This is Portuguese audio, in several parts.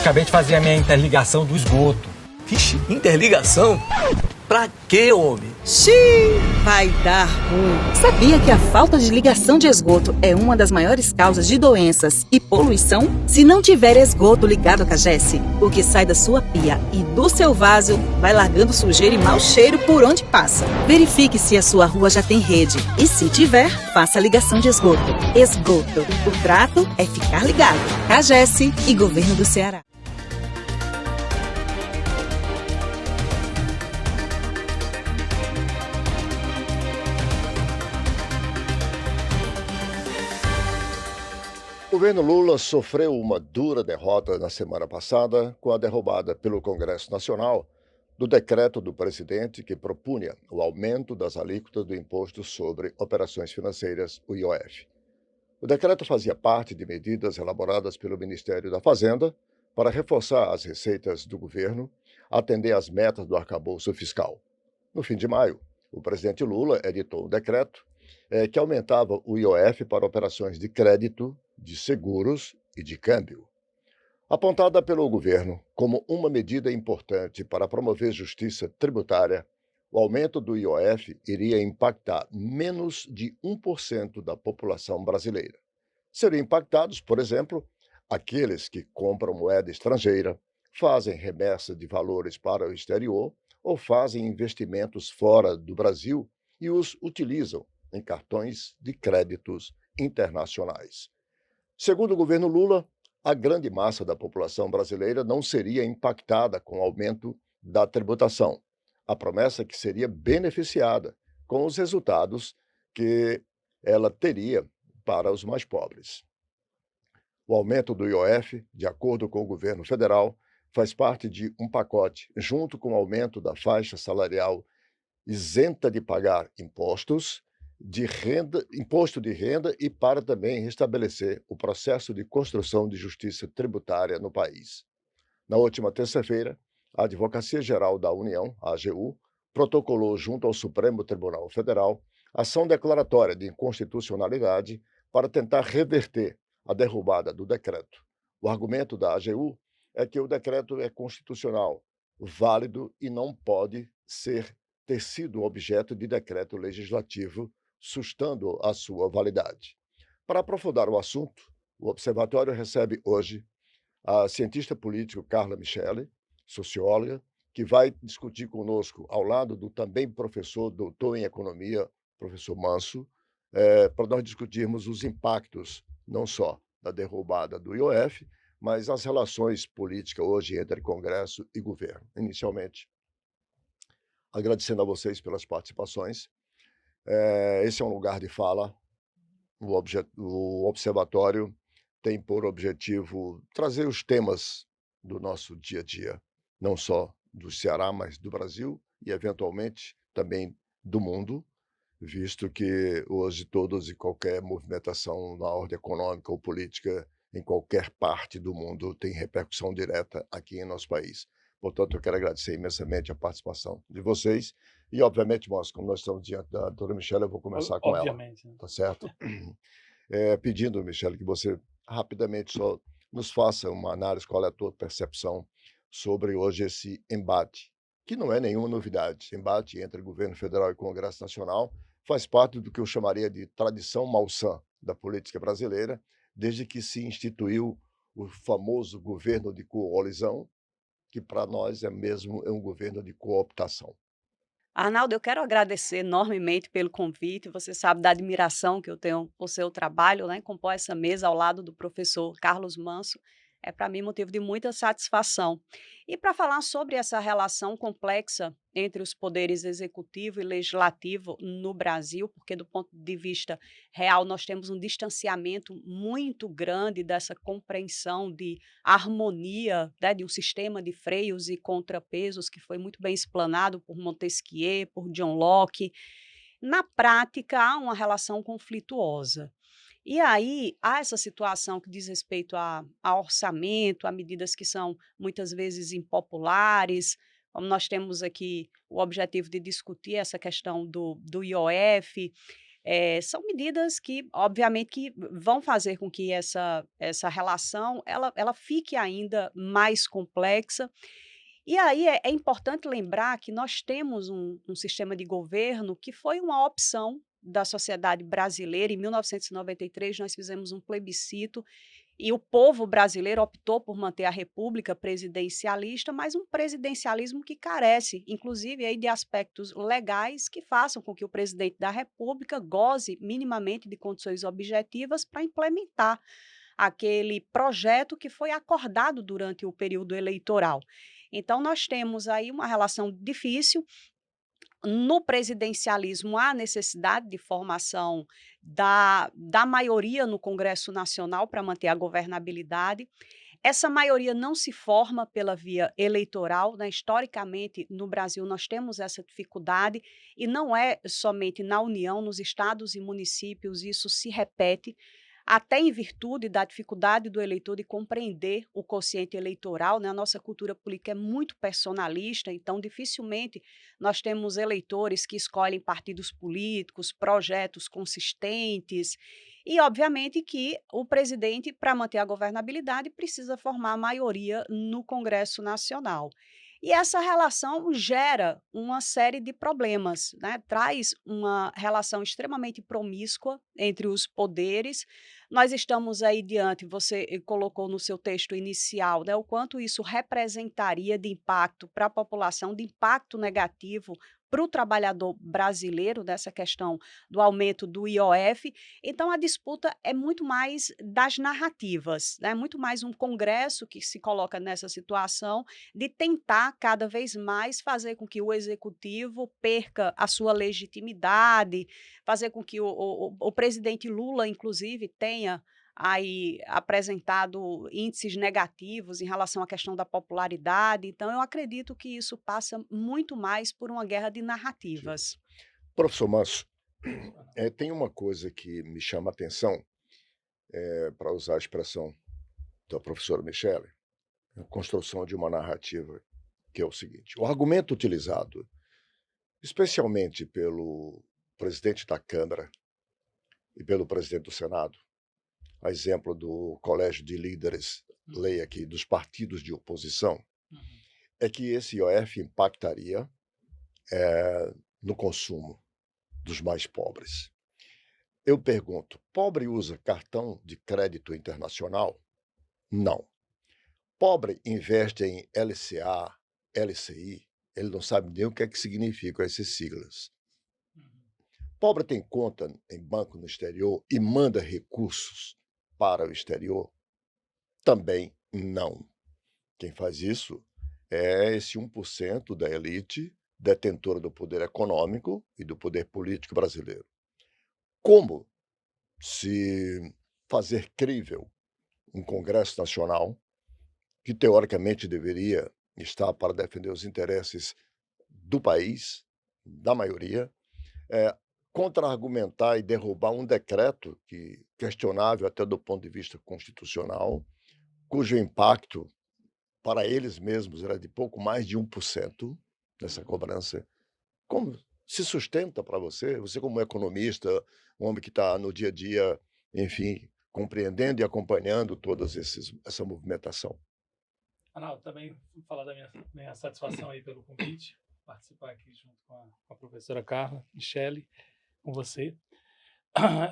acabei de fazer a minha interligação do esgoto. Vixe, interligação? Pra quê, homem? Xiii, vai dar ruim. Sabia que a falta de ligação de esgoto é uma das maiores causas de doenças e poluição? Se não tiver esgoto ligado à Cagesse, o que sai da sua pia e do seu vaso vai largando sujeira e mau cheiro por onde passa. Verifique se a sua rua já tem rede e, se tiver, faça a ligação de esgoto. Esgoto. O trato é ficar ligado. Cagesse e Governo do Ceará. O governo Lula sofreu uma dura derrota na semana passada com a derrubada pelo Congresso Nacional do decreto do presidente que propunha o aumento das alíquotas do Imposto sobre Operações Financeiras, o IOF. O decreto fazia parte de medidas elaboradas pelo Ministério da Fazenda para reforçar as receitas do governo, atender às metas do arcabouço fiscal. No fim de maio, o presidente Lula editou um decreto que aumentava o IOF para operações de crédito, de seguros e de câmbio. Apontada pelo governo como uma medida importante para promover justiça tributária, o aumento do IOF iria impactar menos de 1% da população brasileira. Seriam impactados, por exemplo, aqueles que compram moeda estrangeira, fazem remessa de valores para o exterior ou fazem investimentos fora do Brasil e os utilizam em cartões de créditos internacionais. Segundo o governo Lula, a grande massa da população brasileira não seria impactada com o aumento da tributação. A promessa é que seria beneficiada com os resultados que ela teria para os mais pobres. O aumento do IOF, de acordo com o governo federal, faz parte de um pacote, junto com o aumento da faixa salarial isenta de pagar imposto de renda e para também restabelecer o processo de construção de justiça tributária no país. Na última terça-feira, a Advocacia Geral da União, a AGU, protocolou junto ao Supremo Tribunal Federal ação declaratória de inconstitucionalidade para tentar reverter a derrubada do decreto. O argumento da AGU é que o decreto é constitucional, válido e não pode ter sido objeto de decreto legislativo, sustando a sua validade. Para aprofundar o assunto, o Observatório recebe hoje a cientista política Carla Michele, socióloga, que vai discutir conosco, ao lado do também professor, doutor em economia, professor Manso, para nós discutirmos os impactos, não só da derrubada do IOF, mas as relações políticas hoje entre Congresso e governo. Inicialmente, agradecendo a vocês pelas participações. Esse é um lugar de fala. O Observatório tem por objetivo trazer os temas do nosso dia a dia, não só do Ceará, mas do Brasil e, eventualmente, também do mundo, visto que hoje todos e qualquer movimentação na ordem econômica ou política em qualquer parte do mundo tem repercussão direta aqui em nosso país. Portanto, eu quero agradecer imensamente a participação de vocês e, obviamente, como nós estamos diante da doutora Michele, eu vou começar com ela. Tá certo? Pedindo, Michele, que você rapidamente só nos faça uma análise, qual é a tua percepção sobre hoje esse embate, que não é nenhuma novidade. Embate entre governo federal e Congresso Nacional faz parte do que eu chamaria de tradição malsã da política brasileira, desde que se instituiu o famoso governo de coalizão, que para nós é um governo de cooptação. Arnaldo, eu quero agradecer enormemente pelo convite. Você sabe da admiração que eu tenho por seu trabalho, né? Compor essa mesa ao lado do professor Carlos Manso é para mim motivo de muita satisfação. E para falar sobre essa relação complexa entre os poderes executivo e legislativo no Brasil, porque do ponto de vista real nós temos um distanciamento muito grande dessa compreensão de harmonia, né, de um sistema de freios e contrapesos que foi muito bem explanado por Montesquieu, por John Locke. Na prática, há uma relação conflituosa. E aí, há essa situação que diz respeito a orçamento, a medidas que são muitas vezes impopulares, como nós temos aqui o objetivo de discutir essa questão do IOF, São medidas que, obviamente, que vão fazer com que essa relação ela fique ainda mais complexa. E aí é importante lembrar que nós temos um sistema de governo que foi uma opção da sociedade brasileira. Em 1993, nós fizemos um plebiscito e o povo brasileiro optou por manter a república presidencialista, mas um presidencialismo que carece, inclusive, aí de aspectos legais que façam com que o presidente da república goze minimamente de condições objetivas para implementar aquele projeto que foi acordado durante o período eleitoral. Então, nós temos aí uma relação difícil. No presidencialismo, há necessidade de formação da maioria no Congresso Nacional para manter a governabilidade. Essa maioria não se forma pela via eleitoral, né? Historicamente, no Brasil, nós temos essa dificuldade, e não é somente na União, nos estados e municípios, isso se repete, até em virtude da dificuldade do eleitor de compreender o quociente eleitoral, né? A nossa cultura política é muito personalista, então dificilmente nós temos eleitores que escolhem partidos políticos, projetos consistentes, e obviamente que o presidente, para manter a governabilidade, precisa formar a maioria no Congresso Nacional. E essa relação gera uma série de problemas, né? Traz uma relação extremamente promíscua entre os poderes. Nós estamos aí diante, você colocou no seu texto inicial, né, o quanto isso representaria de impacto para a população, de impacto negativo para o trabalhador brasileiro, dessa questão do aumento do IOF. Então, a disputa é muito mais das narrativas, né? Muito mais um Congresso que se coloca nessa situação de tentar cada vez mais fazer com que o executivo perca a sua legitimidade, fazer com que o presidente Lula, inclusive, tenha aí apresentado índices negativos em relação à questão da popularidade. Então, eu acredito que isso passa muito mais por uma guerra de narrativas. Professor Manso, tem uma coisa que me chama a atenção, para usar a expressão da professora Michele, a construção de uma narrativa, que é o seguinte: o argumento utilizado, especialmente pelo presidente da Câmara e pelo presidente do Senado, a exemplo do Colégio de Líderes, leia aqui, dos partidos de oposição, é que esse IOF impactaria no consumo dos mais pobres. Eu pergunto, pobre usa cartão de crédito internacional? Não. Pobre investe em LCA, LCI, ele não sabe nem o que é que significam essas siglas. Pobre tem conta em banco no exterior e manda recursos para o exterior? Também não. Quem faz isso é esse 1% da elite detentora do poder econômico e do poder político brasileiro. Como se fazer crível um Congresso Nacional que, teoricamente, deveria estar para defender os interesses do país, da maioria, contra-argumentar e derrubar um decreto que questionável até do ponto de vista constitucional, cujo impacto para eles mesmos era de pouco mais de 1% dessa cobrança. Como se sustenta para você? Você, como economista, um homem que está no dia a dia, enfim, compreendendo e acompanhando toda essa movimentação. Arnaldo, também vou falar da minha satisfação aí pelo convite, participar aqui junto com a professora Carla, Michele, com você.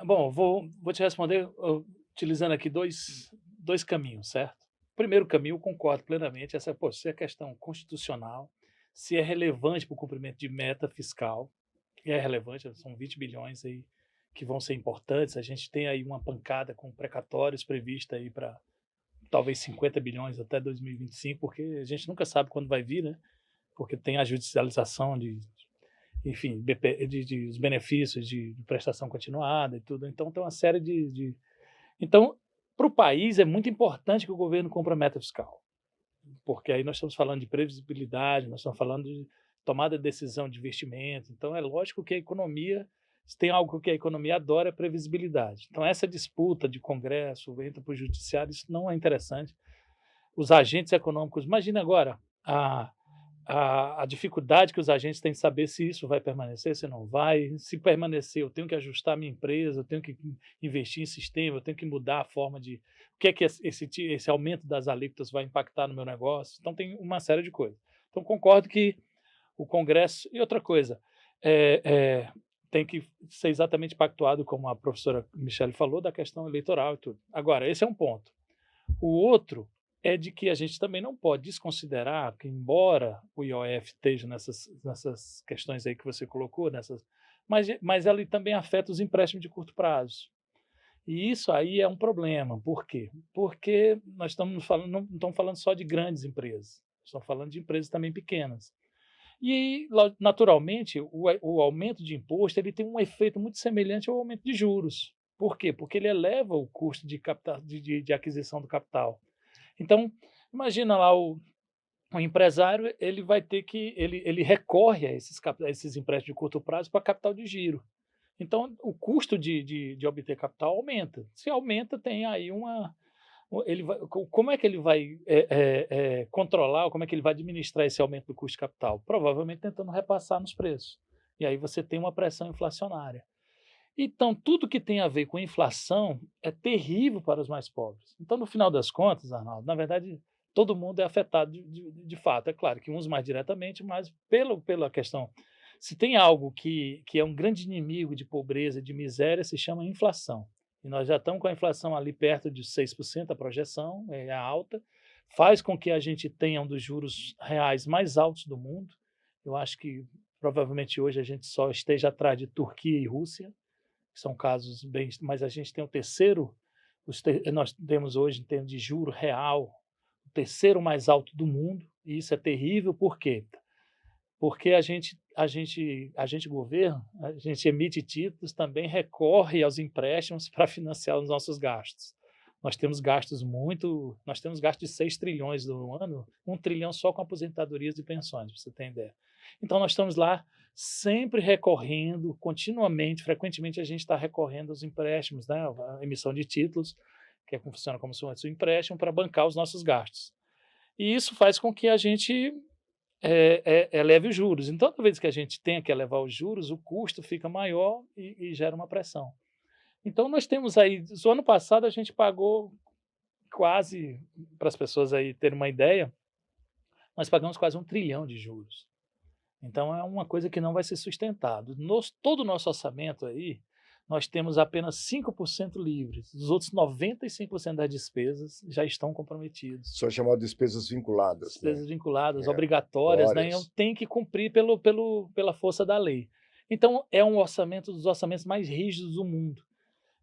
Bom, vou te responder utilizando aqui dois caminhos, certo? O primeiro caminho, eu concordo plenamente, se é questão constitucional, se é relevante para o cumprimento de meta fiscal, e é relevante, são 20 bilhões aí que vão ser importantes, a gente tem aí uma pancada com precatórios prevista aí para talvez 50 bilhões até 2025, porque a gente nunca sabe quando vai vir, né? Porque tem a judicialização enfim, os benefícios de prestação continuada e tudo. Então, tem uma série Então, para o país, é muito importante que o governo cumpra a meta fiscal, porque aí nós estamos falando de previsibilidade, nós estamos falando de tomada de decisão de investimento. Então, é lógico que a economia, se tem algo que a economia adora, é previsibilidade. Então, essa disputa de Congresso, entra para o Judiciário, isso não é interessante. Os agentes econômicos, imagina agora, a dificuldade que os agentes têm de saber se isso vai permanecer, se não vai. Se permanecer, eu tenho que ajustar a minha empresa, eu tenho que investir em sistema, eu tenho que mudar a forma de... O que é que esse aumento das alíquotas vai impactar no meu negócio? Então, tem uma série de coisas. Então, concordo que o Congresso... E outra coisa, tem que ser exatamente pactuado, como a professora Michele falou, da questão eleitoral e tudo. Agora, esse é um ponto. O outro é de que a gente também não pode desconsiderar que, embora o IOF esteja nessas questões aí que você colocou, mas ele também afeta os empréstimos de curto prazo. E isso aí é um problema. Por quê? Porque nós não estamos falando só de grandes empresas, estamos falando de empresas também pequenas. E, naturalmente, o aumento de imposto ele tem um efeito muito semelhante ao aumento de juros. Por quê? Porque ele eleva o custo de aquisição do capital. Então, imagina lá o empresário, ele vai ter que... Ele recorre a esses empréstimos de curto prazo para capital de giro. Então, o custo de obter capital aumenta. Se aumenta, tem aí como é que ele vai controlar, como é que ele vai administrar esse aumento do custo de capital? Provavelmente tentando repassar nos preços. E aí você tem uma pressão inflacionária. Então, tudo que tem a ver com inflação é terrível para os mais pobres. Então, no final das contas, Arnaldo, na verdade, todo mundo é afetado de fato. É claro que uns mais diretamente, mas pela questão... Se tem algo que é um grande inimigo de pobreza, de miséria, se chama inflação. E nós já estamos com a inflação ali perto de 6%, a projeção é alta, faz com que a gente tenha um dos juros reais mais altos do mundo. Eu acho que provavelmente hoje a gente só esteja atrás de Turquia e Rússia, que são casos bem... Mas a gente tem o terceiro, nós temos hoje, em termos de juro real, o terceiro mais alto do mundo, e isso é terrível. Por quê? Porque a gente governo, a gente emite títulos, também recorre aos empréstimos para financiar os nossos gastos. Nós temos gastos de 6 trilhões no ano, 1 trilhão só com aposentadorias e pensões, para você ter ideia. Então, nós estamos lá sempre recorrendo, continuamente, frequentemente a gente está recorrendo aos empréstimos, né? A emissão de títulos, que funciona como se fosse um empréstimo para bancar os nossos gastos. E isso faz com que a gente eleve os juros. Então, toda vez que a gente tem que elevar os juros, o custo fica maior e gera uma pressão. Então, nós temos aí, no ano passado a gente pagou quase, para as pessoas aí terem uma ideia, nós pagamos quase 1 trilhão de juros. Então, é uma coisa que não vai ser sustentado. Todo o nosso orçamento aí, nós temos apenas 5% livres. Os outros 95% das despesas já estão comprometidos. São chamadas despesas vinculadas. Despesas vinculadas, obrigatórias, né? Tem que cumprir pela força da lei. Então, é um orçamento dos orçamentos mais rígidos do mundo.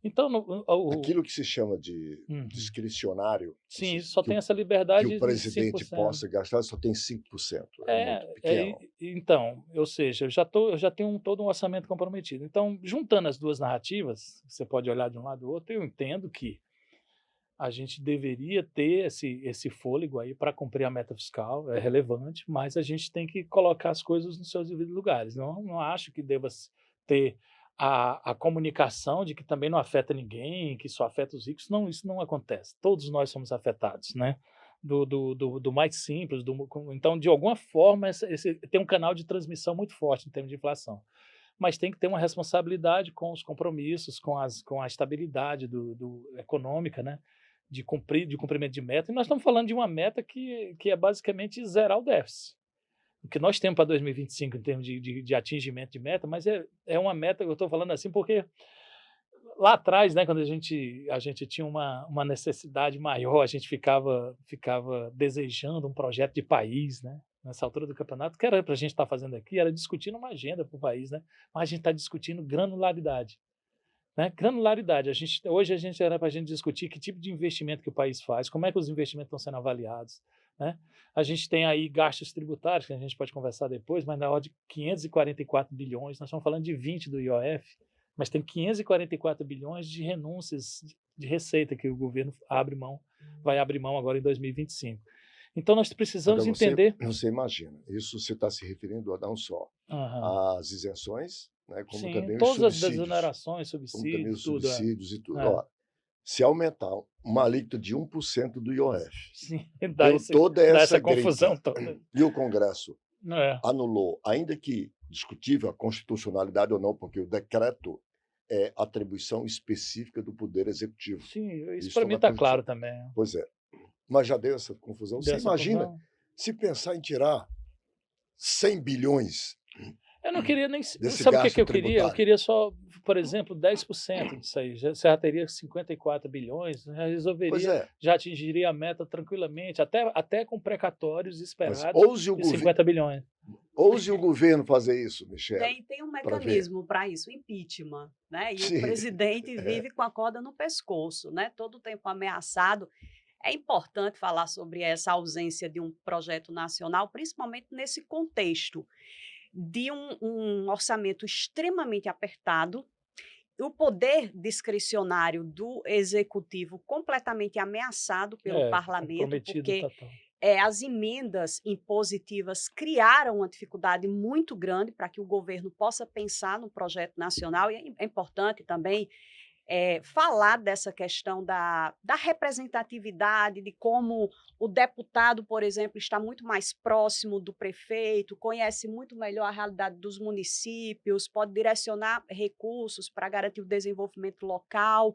Então, aquilo que se chama de discricionário. Sim, só tem essa liberdade que o presidente de 5%. possa gastar, só tem 5%. É muito pequeno. Então, ou seja, eu já tenho todo um orçamento comprometido. Então, juntando as duas narrativas, você pode olhar de um lado do outro, eu entendo que a gente deveria ter esse fôlego aí para cumprir a meta fiscal, é relevante, mas a gente tem que colocar as coisas nos seus devidos lugares. Não acho que deva ter a comunicação de que também não afeta ninguém, que só afeta os ricos. Não, isso não acontece. Todos nós somos afetados, né? Do mais simples. Então, de alguma forma, tem um canal de transmissão muito forte em termos de inflação. Mas tem que ter uma responsabilidade com os compromissos, com a estabilidade econômica, né? De cumprimento de meta. E nós estamos falando de uma meta que é basicamente zerar o déficit. O que nós temos para 2025 em termos de atingimento de meta, mas é uma meta, eu estou falando assim porque lá atrás, né, quando a gente tinha uma necessidade maior, a gente ficava desejando um projeto de país, né, nessa altura do campeonato, que era para a gente estar fazendo aqui, era discutindo uma agenda para o país, né, mas a gente está discutindo granularidade. Né? Granularidade. Hoje era para a gente discutir que tipo de investimento que o país faz, como é que os investimentos estão sendo avaliados. Né? A gente tem aí gastos tributários, que a gente pode conversar depois, mas na ordem de 544 bilhões, nós estamos falando de 20 do IOF, mas tem 544 bilhões de renúncias de receita que o governo vai abrir mão agora em 2025. Então nós precisamos entender... Você imagina, isso você está se referindo a não só às isenções, né, como Sim, também todas os subsídios. as desonerações, subsídios, tudo. Subsídios e tudo. Ó, se aumentar uma alíquota de 1% do IOF, sim, dá toda essa confusão toda. E o Congresso anulou, ainda que discutível a constitucionalidade ou não, porque o decreto é atribuição específica do Poder Executivo. Sim, isso Isso para é mim uma está Constituição. claro também. Pois é. Mas já deu essa confusão. Você Dessa imagina, confusão. se pensar em tirar 100 bilhões Eu não queria nem. desse Sabe o que gasto que eu queria? Eu tributário. queria só, por exemplo, 10% disso aí. Você já teria 54 bilhões, já Pois resolveria, é. já atingiria a meta tranquilamente, até com precatórios Mas esperados ouse o, de governo, 50 bilhões. ouse o governo fazer isso, Michele, Tem um para ver. mecanismo para isso, o impeachment, né? E o Sim. presidente vive com a corda no pescoço, né? Todo o tempo ameaçado. É importante falar sobre essa ausência de um projeto nacional, principalmente nesse contexto de um orçamento extremamente apertado, o poder discricionário do executivo completamente ameaçado pelo parlamento, Comprometido porque total. as emendas impositivas criaram uma dificuldade muito grande para que o governo possa pensar no projeto nacional, e é importante também falar dessa questão da representatividade, de como o deputado, por exemplo, está muito mais próximo do prefeito, conhece muito melhor a realidade dos municípios, pode direcionar recursos para garantir o desenvolvimento local.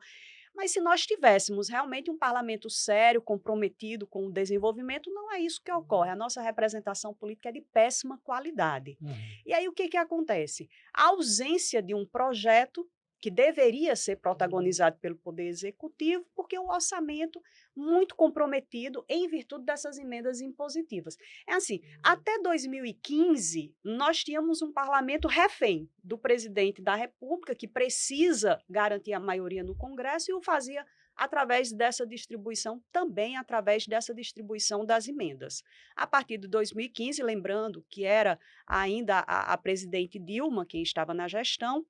Mas se nós tivéssemos realmente um parlamento sério, comprometido com o desenvolvimento, não é isso que ocorre. A nossa representação política é de péssima qualidade. E aí o que acontece? A ausência de um projeto que deveria ser protagonizado pelo Poder Executivo, porque o orçamento muito comprometido em virtude dessas emendas impositivas. É assim, até 2015, nós tínhamos um parlamento refém do presidente da República, que precisa garantir a maioria no Congresso, e o fazia através dessa distribuição, também através dessa distribuição das emendas. A partir de 2015, lembrando que era ainda a presidente Dilma quem estava na gestão,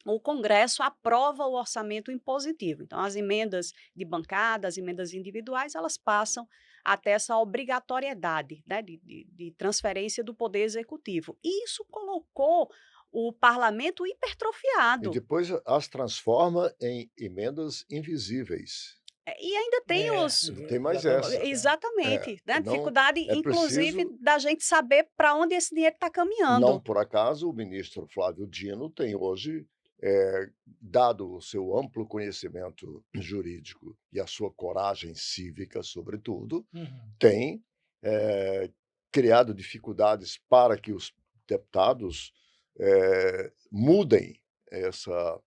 o Congresso aprova o orçamento impositivo. Então, as emendas de bancada, as emendas individuais, elas passam até essa obrigatoriedade, né, de transferência do Poder Executivo. E isso colocou o parlamento E hipertrofiado. depois as transforma em emendas invisíveis. E ainda tem os. Ainda tem mais essa. Exatamente, né? Não, Dificuldade, é inclusive, preciso. da gente saber para onde esse dinheiro está Não caminhando. por acaso, o ministro Flávio Dino tem hoje, dado o seu amplo conhecimento jurídico e a sua coragem cívica, sobretudo, tem criado dificuldades para que os deputados mudem essa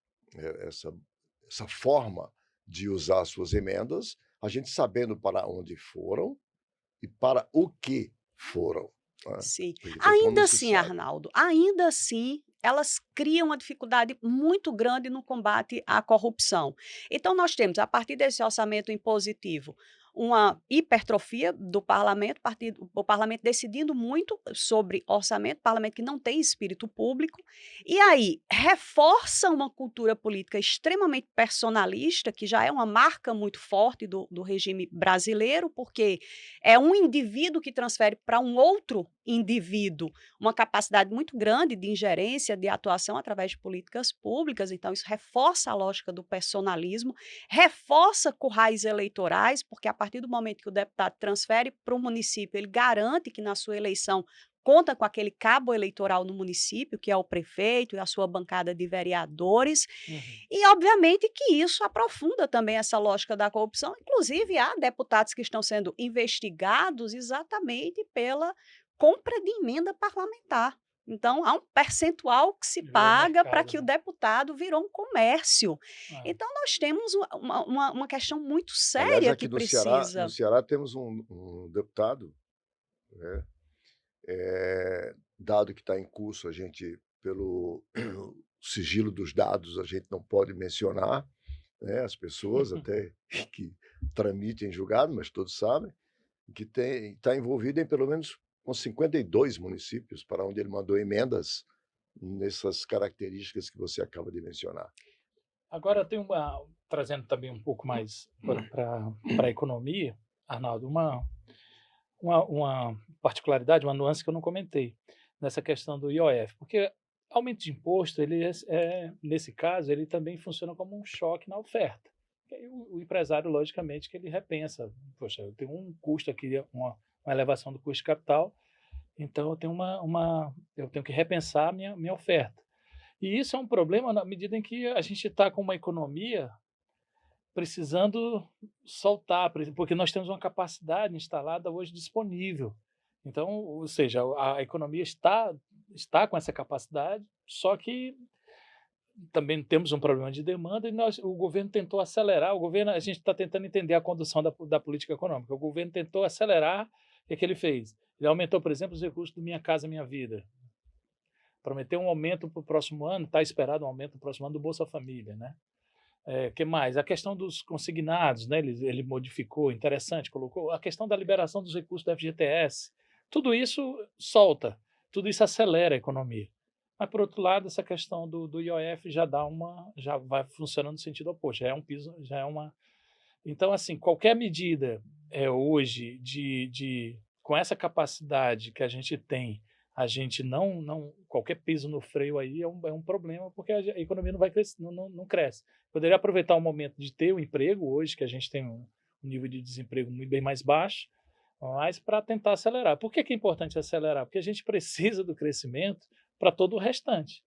forma de usar suas emendas, a gente sabendo para onde foram e para o que foram. Né? Sim. Porque depois Ainda não se assim, sabe. Arnaldo, ainda assim, elas criam uma dificuldade muito grande no combate à corrupção. Então, nós temos, a partir desse orçamento impositivo, uma hipertrofia do parlamento, o parlamento decidindo muito sobre orçamento, parlamento que não tem espírito público, e aí reforça uma cultura política extremamente personalista, que já é uma marca muito forte do regime brasileiro, porque é um indivíduo que transfere para um outro indivíduo uma capacidade muito grande de ingerência, de atuação através de políticas públicas. Então, isso reforça a lógica do personalismo, reforça currais eleitorais, porque a partir do momento que o deputado transfere para o município, ele garante que na sua eleição conta com aquele cabo eleitoral no município, que é o prefeito e a sua bancada de vereadores. E, obviamente, que isso aprofunda também essa lógica da corrupção. Inclusive, há deputados que estão sendo investigados exatamente pela compra de emenda parlamentar. Então, há um percentual que se Virou paga para mercado, que o né? deputado virou um comércio. Ah, Então, nós temos uma questão muito Aliás, séria aqui que no Ceará, precisa. temos um deputado, né, dado que está em curso, a gente, pelo sigilo dos dados, a gente não pode mencionar, né, as pessoas até que tramitem julgado, mas todos sabem, que está envolvido em pelo menos com 52 municípios, para onde ele mandou emendas nessas características que você acaba de mencionar. Agora, tem trazendo também um pouco mais para a economia, Arnaldo, uma particularidade, uma nuance que eu não comentei nessa questão do IOF, porque aumento de imposto, ele nesse caso, ele também funciona como um choque na oferta. E aí o empresário, logicamente, que ele repensa, poxa, eu tenho um custo aqui, uma elevação do custo de capital, Então, eu tenho que repensar a minha oferta. E isso é um problema na medida em que a gente está com uma economia precisando soltar, porque nós temos uma capacidade instalada hoje disponível. Então, ou seja, a economia está com essa capacidade, só que também temos um problema de demanda e o governo tentou acelerar. A gente está tentando entender a condução da política econômica. O governo tentou acelerar. O que ele fez? Ele aumentou, por exemplo, os recursos do Minha Casa Minha Vida. Prometeu um aumento para o próximo ano, está esperado um aumento no próximo ano do Bolsa Família, né? Que mais? A questão dos consignados, né? Ele modificou, interessante, colocou a questão da liberação dos recursos do FGTS. Tudo isso solta, tudo isso acelera a economia. Mas, por outro lado, essa questão do IOF já vai funcionando no sentido oposto, já é um piso, já é uma... Então, assim, qualquer medida hoje com essa capacidade que a gente tem, a gente qualquer piso no freio aí é um problema, porque a economia não vai crescer, não cresce. Poderia aproveitar o momento de ter o emprego hoje, que a gente tem um nível de desemprego bem mais baixo, mas para tentar acelerar. Por que é importante acelerar? Porque a gente precisa do crescimento para todo o restante.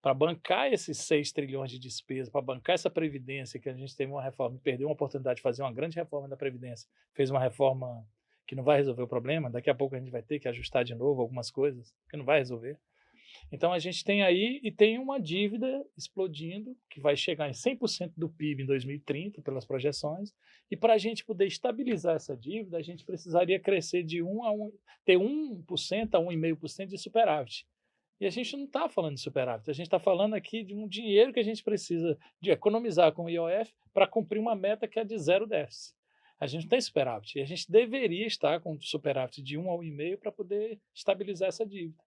Para bancar esses 6 trilhões de despesas, para bancar essa Previdência, que a gente teve uma reforma, perdeu uma oportunidade de fazer uma grande reforma da Previdência, fez uma reforma que não vai resolver o problema, daqui a pouco a gente vai ter que ajustar de novo algumas coisas, que não vai resolver. Então a gente tem aí e tem uma dívida explodindo, que vai chegar em 100% do PIB em 2030, pelas projeções, e para a gente poder estabilizar essa dívida, a gente precisaria crescer ter 1% a 1,5% de superávit. E a gente não está falando de superávit, a gente está falando aqui de um dinheiro que a gente precisa de economizar com o IOF para cumprir uma meta que é de 0 déficit. A gente não tem superávit, e a gente deveria estar com superávit de 1 a 1,5 para poder estabilizar essa dívida.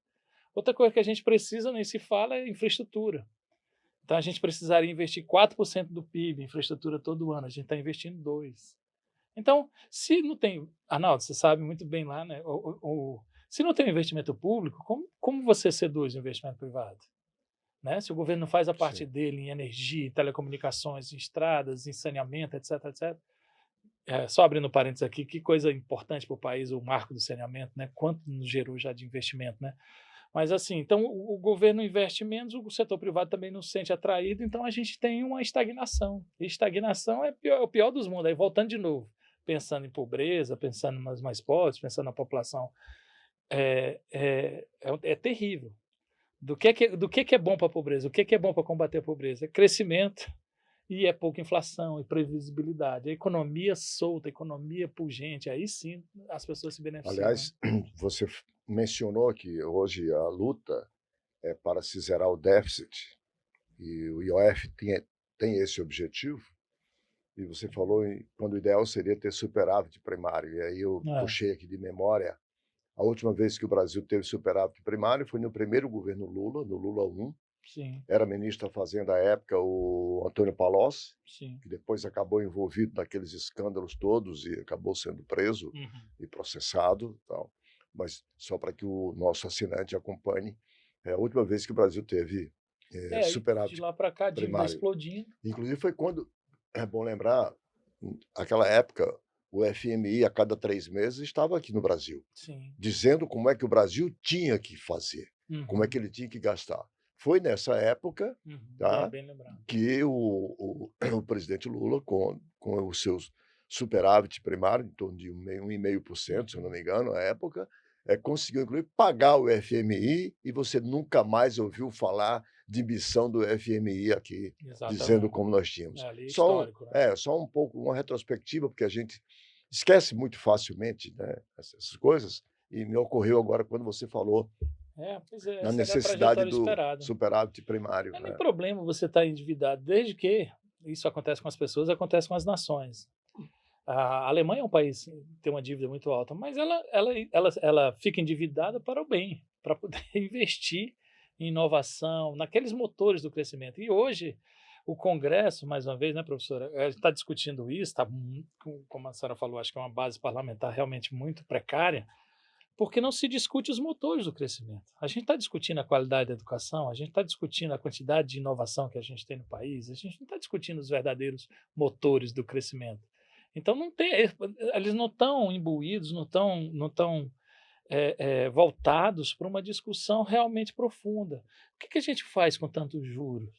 Outra coisa que a gente precisa, nem se fala, é infraestrutura. Então, a gente precisaria investir 4% do PIB em infraestrutura todo ano. A gente está investindo 2%. Então, se não tem... Arnaldo, você sabe muito bem lá, né? Se não tem investimento público, como você seduz o investimento privado? Né? Se o governo não faz a parte dele em energia, em telecomunicações, em estradas, em saneamento, etc., etc. Só abrindo parênteses aqui, que coisa importante para o país, o marco do saneamento, né? Quanto nos gerou já de investimento, né? Mas assim, então o governo investe menos, o setor privado também não se sente atraído, então a gente tem uma estagnação. E estagnação é o pior dos mundos. Aí voltando de novo, pensando em pobreza, pensando nos mais pobres, pensando na população, é terrível. Do que é bom para a pobreza? O que é bom para combater a pobreza? É crescimento e é pouca inflação e previsibilidade. A economia solta, a economia pungente, aí sim as pessoas se beneficiam. Aliás, você mencionou que hoje a luta é para se zerar o déficit e o IOF tem esse objetivo. E você falou quando o ideal seria ter superávit primário. E aí eu puxei aqui de memória. A última vez que o Brasil teve superávit primário foi no primeiro governo Lula, no Lula 1. Sim. Era ministro da Fazenda à época o Antônio Palocci, Sim. que depois acabou envolvido naqueles escândalos todos e acabou sendo preso e processado. Tal. Mas só para que o nosso assinante acompanhe, é a última vez que o Brasil teve superávit de lá para cá, a dívida explodindo. Inclusive foi quando, é bom lembrar, naquela época, o FMI a cada 3 meses estava aqui no Brasil, dizendo como é que o Brasil tinha que fazer, como é que ele tinha que gastar. Foi nessa época que o presidente Lula, com os seus superávit primário, em torno de 1,5%, se eu não me engano, na época, conseguiu, inclusive, pagar o FMI e você nunca mais ouviu falar de missão do FMI aqui, dizendo como nós tínhamos. Só um pouco, uma retrospectiva, porque a gente esquece muito facilmente, né, essas coisas, e me ocorreu agora quando você falou na necessidade do superávit primário. Não é nem problema você estar endividado, desde que isso acontece com as pessoas, acontece com as nações. A Alemanha é um país que tem uma dívida muito alta, mas ela fica endividada para o bem, para poder investir em inovação, naqueles motores do crescimento. E hoje, o Congresso, mais uma vez, né, professora, está discutindo isso, como a senhora falou, acho que é uma base parlamentar realmente muito precária, porque não se discute os motores do crescimento. A gente está discutindo a qualidade da educação, a gente está discutindo a quantidade de inovação que a gente tem no país, a gente não está discutindo os verdadeiros motores do crescimento. Então, eles não estão imbuídos, não estão voltados para uma discussão realmente profunda. O que a gente faz com tantos juros?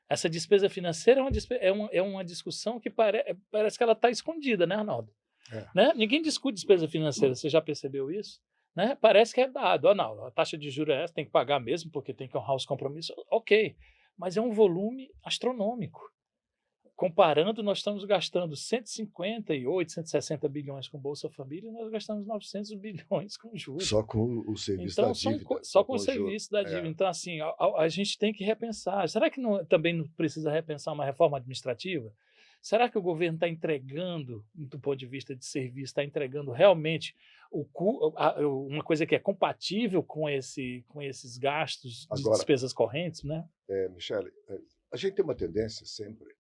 Essa despesa financeira é uma discussão que parece que ela está escondida, né, Arnaldo? Né? Ninguém discute despesa financeira, você já percebeu isso? Né? Parece que é dado. Não, a taxa de juros é essa, tem que pagar mesmo, porque tem que honrar os compromissos. Ok, mas é um volume astronômico. Comparando, nós estamos gastando 158, 160 bilhões com Bolsa Família e nós gastamos 900 bilhões com juros. Só com o serviço Então, da dívida. só com o serviço da dívida. Então, assim, a gente tem que repensar. Será que também não precisa repensar uma reforma administrativa? Será que o governo está entregando, do ponto de vista de serviço, está entregando realmente uma coisa que é compatível com esses gastos de despesas correntes, né? Michele, a gente tem uma tendência sempre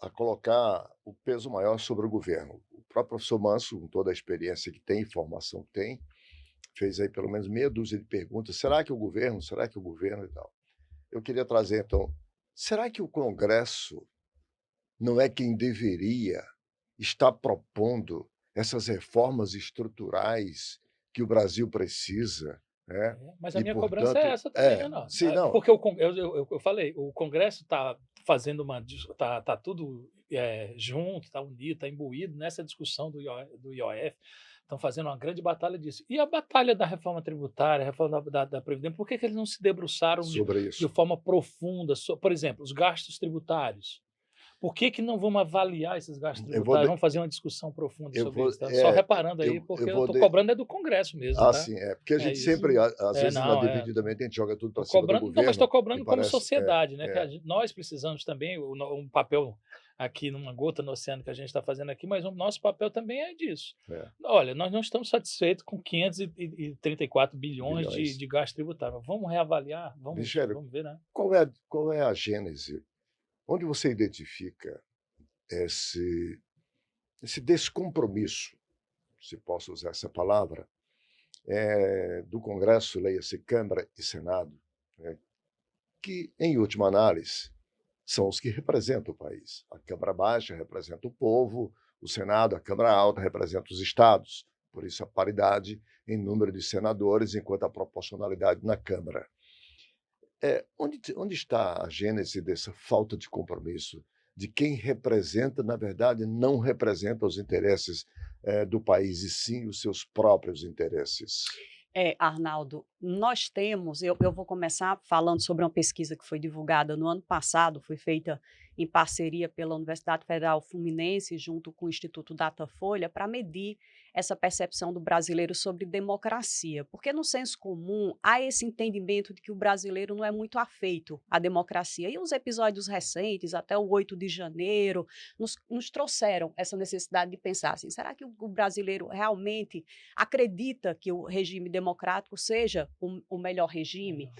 a colocar o peso maior sobre o governo. O próprio professor Manso, com toda a experiência que tem, informação que tem, fez aí pelo menos meia dúzia de perguntas. Será que o governo? Será que o governo e tal? Eu queria trazer, então, será que o Congresso não é quem deveria estar propondo essas reformas estruturais que o Brasil precisa? Mas a minha cobrança é essa também, não. Sim, não. Porque eu falei, o Congresso está fazendo tá tudo junto, está unido, está imbuído nessa discussão do IOF, estão fazendo uma grande batalha disso. E a batalha da reforma tributária, a reforma da Previdência, por que eles não se debruçaram de forma profunda, por exemplo, os gastos tributários? Por que não vamos avaliar esses gastos tributários? Vamos fazer uma discussão profunda sobre isso. Tá? Só reparando aí, porque eu estou cobrando do Congresso mesmo. Tá? Sim, porque a gente sempre, às vezes, divididamente, a gente joga tudo para cima do governo. Não, mas estou cobrando como sociedade, né? Que nós precisamos também, um papel aqui numa gota no oceano que a gente está fazendo aqui, mas o nosso papel também é disso. Olha, nós não estamos satisfeitos com 534 bilhões de gasto tributário. Vamos reavaliar, vamos ver, né? Qual é a gênese? Onde você identifica esse descompromisso, se posso usar essa palavra, do Congresso, leia-se Câmara e Senado, que, em última análise, são os que representam o país. A Câmara Baixa representa o povo, o Senado, a Câmara Alta, representa os estados, por isso a paridade em número de senadores, enquanto a proporcionalidade na Câmara. Onde está a gênese dessa falta de compromisso, de quem representa, na verdade, não representa os interesses do país, e sim os seus próprios interesses? Arnaldo, nós temos, eu vou começar falando sobre uma pesquisa que foi divulgada no ano passado, foi feita em parceria pela Universidade Federal Fluminense, junto com o Instituto Datafolha, para medir essa percepção do brasileiro sobre democracia. Porque no senso comum há esse entendimento de que o brasileiro não é muito afeito à democracia. E os episódios recentes, até o 8 de janeiro, nos trouxeram essa necessidade de pensar assim, será que o brasileiro realmente acredita que o regime democrático seja o melhor regime?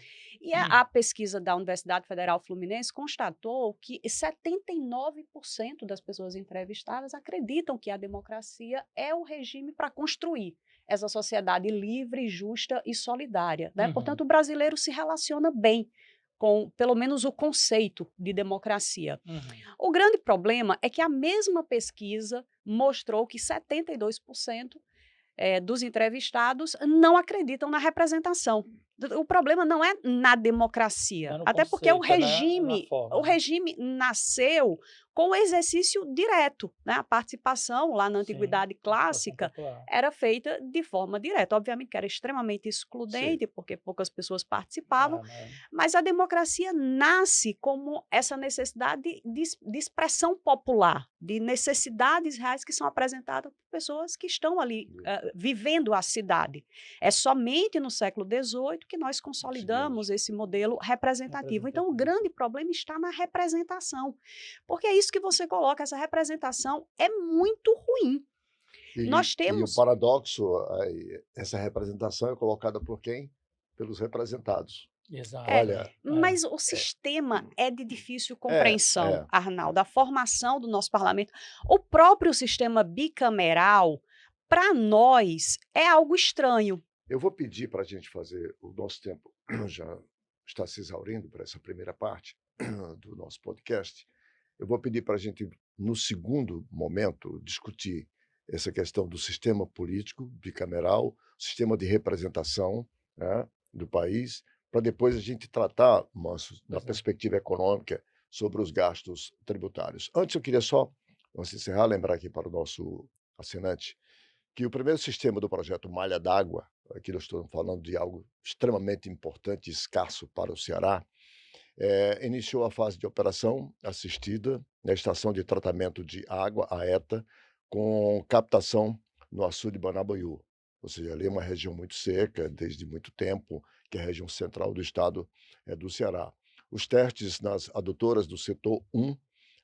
E a pesquisa da Universidade Federal Fluminense constatou que 79% das pessoas entrevistadas acreditam que a democracia é o regime para construir essa sociedade livre, justa e solidária, né? Portanto, o brasileiro se relaciona bem com, pelo menos, o conceito de democracia. O grande problema é que a mesma pesquisa mostrou que 72% dos entrevistados não acreditam na representação. O problema não é na democracia, até porque o regime nasceu com o exercício direto, né? A participação lá na Antiguidade Clássica era feita de forma direta. Obviamente que era extremamente excludente, porque poucas pessoas participavam, mas a democracia nasce como essa necessidade de expressão popular, de necessidades reais que são apresentadas por pessoas que estão ali vivendo a cidade. É somente no século XVIII que nós consolidamos esse modelo representativo. Então, o grande problema está na representação, porque é isso que você coloca, essa representação é muito ruim. Nós temos... E o paradoxo, essa representação é colocada por quem? Pelos representados. Exato. Mas o sistema é de difícil compreensão, Arnaldo, a formação do nosso parlamento. O próprio sistema bicameral, para nós, é algo estranho. Eu vou pedir para a gente fazer, o nosso tempo já está se exaurindo para essa primeira parte do nosso podcast. Eu vou pedir para a gente, no segundo momento, discutir essa questão do sistema político bicameral, sistema de representação, né, do país, para depois a gente tratar, Manso, da perspectiva econômica sobre os gastos tributários. Antes, eu queria só, antes de encerrar, lembrar aqui para o nosso assinante que o primeiro sistema do projeto Malha d'Água, aqui nós estamos falando de algo extremamente importante e escasso para o Ceará, iniciou a fase de operação assistida na estação de tratamento de água, a ETA, com captação no açude de Banabuiú. Ou seja, ali é uma região muito seca, desde muito tempo, que é a região central do estado do Ceará. Os testes nas adutoras do setor 1,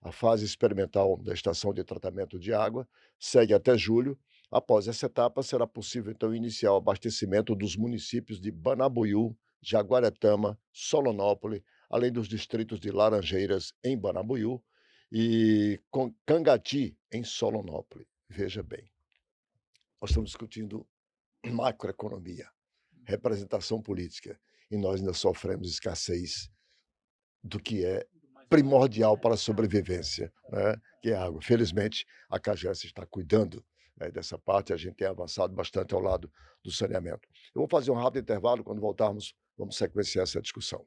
a fase experimental da estação de tratamento de água, segue até julho. Após essa etapa, será possível, então, iniciar o abastecimento dos municípios de Banabuiú, Jaguaretama, Solonópolis, além dos distritos de Laranjeiras, em Banabuiú, e Cangati, em Solonópolis. Veja bem, nós estamos discutindo macroeconomia, representação política, e nós ainda sofremos escassez do que é primordial para a sobrevivência, né, que é a água. Felizmente, a CAGES está cuidando, né, dessa parte, a gente tem avançado bastante ao lado do saneamento. Eu vou fazer um rápido intervalo, quando voltarmos, vamos sequenciar essa discussão.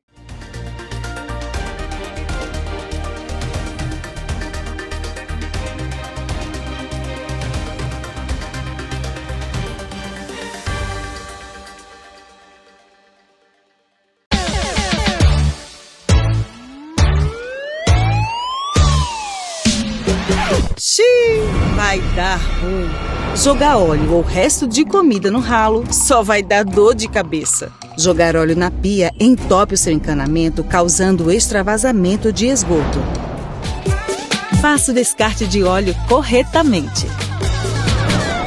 Xiii, vai dar ruim. Jogar óleo ou resto de comida no ralo só vai dar dor de cabeça. Jogar óleo na pia entope o seu encanamento, causando extravasamento de esgoto. Faça o descarte de óleo corretamente.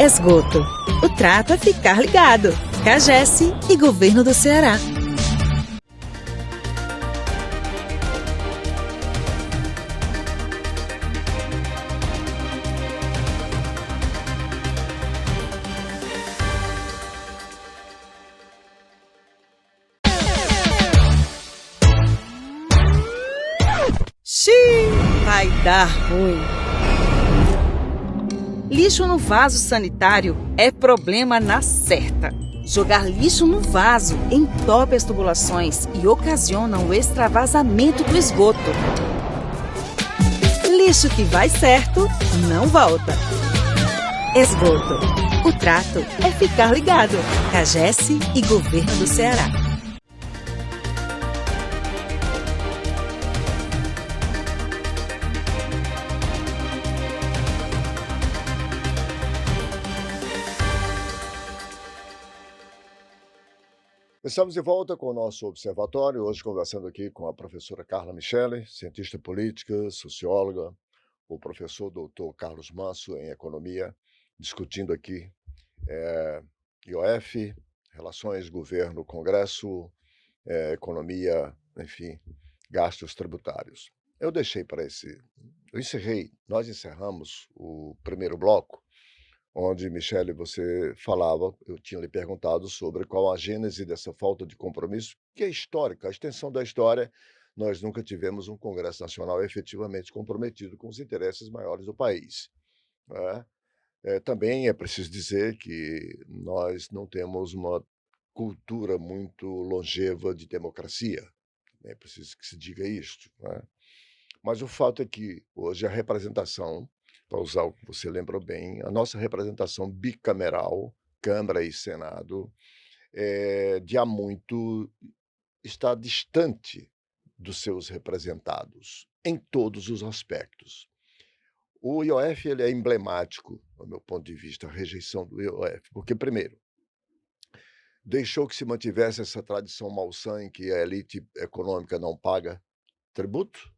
Esgoto. O trato é ficar ligado. CAGES e Governo do Ceará. Xiii, vai dar ruim. Lixo no vaso sanitário é problema na certa. Jogar lixo no vaso entope as tubulações e ocasiona o extravasamento do esgoto. Lixo que vai certo, não volta. Esgoto. O trato é ficar ligado. CAGES e Governo do Ceará. Estamos de volta com o nosso observatório, hoje conversando aqui com a professora Carla Michele, cientista política, socióloga, o professor doutor Carlos Manso, em economia, discutindo aqui IOF, relações governo-congresso, economia, enfim, gastos tributários. Nós encerramos o primeiro bloco, onde, Michele, você falava, eu tinha lhe perguntado sobre qual a gênese dessa falta de compromisso, que é histórica, a extensão da história. Nós nunca tivemos um Congresso Nacional efetivamente comprometido com os interesses maiores do país, né? Também é preciso dizer que nós não temos uma cultura muito longeva de democracia, é preciso que se diga isto, né? Mas o fato é que hoje a representação, para usar o que você lembrou bem, a nossa representação bicameral, Câmara e Senado, de há muito está distante dos seus representados, em todos os aspectos. O IOF ele é emblemático, do meu ponto de vista, a rejeição do IOF, porque, primeiro, deixou que se mantivesse essa tradição malsã em que a elite econômica não paga tributo,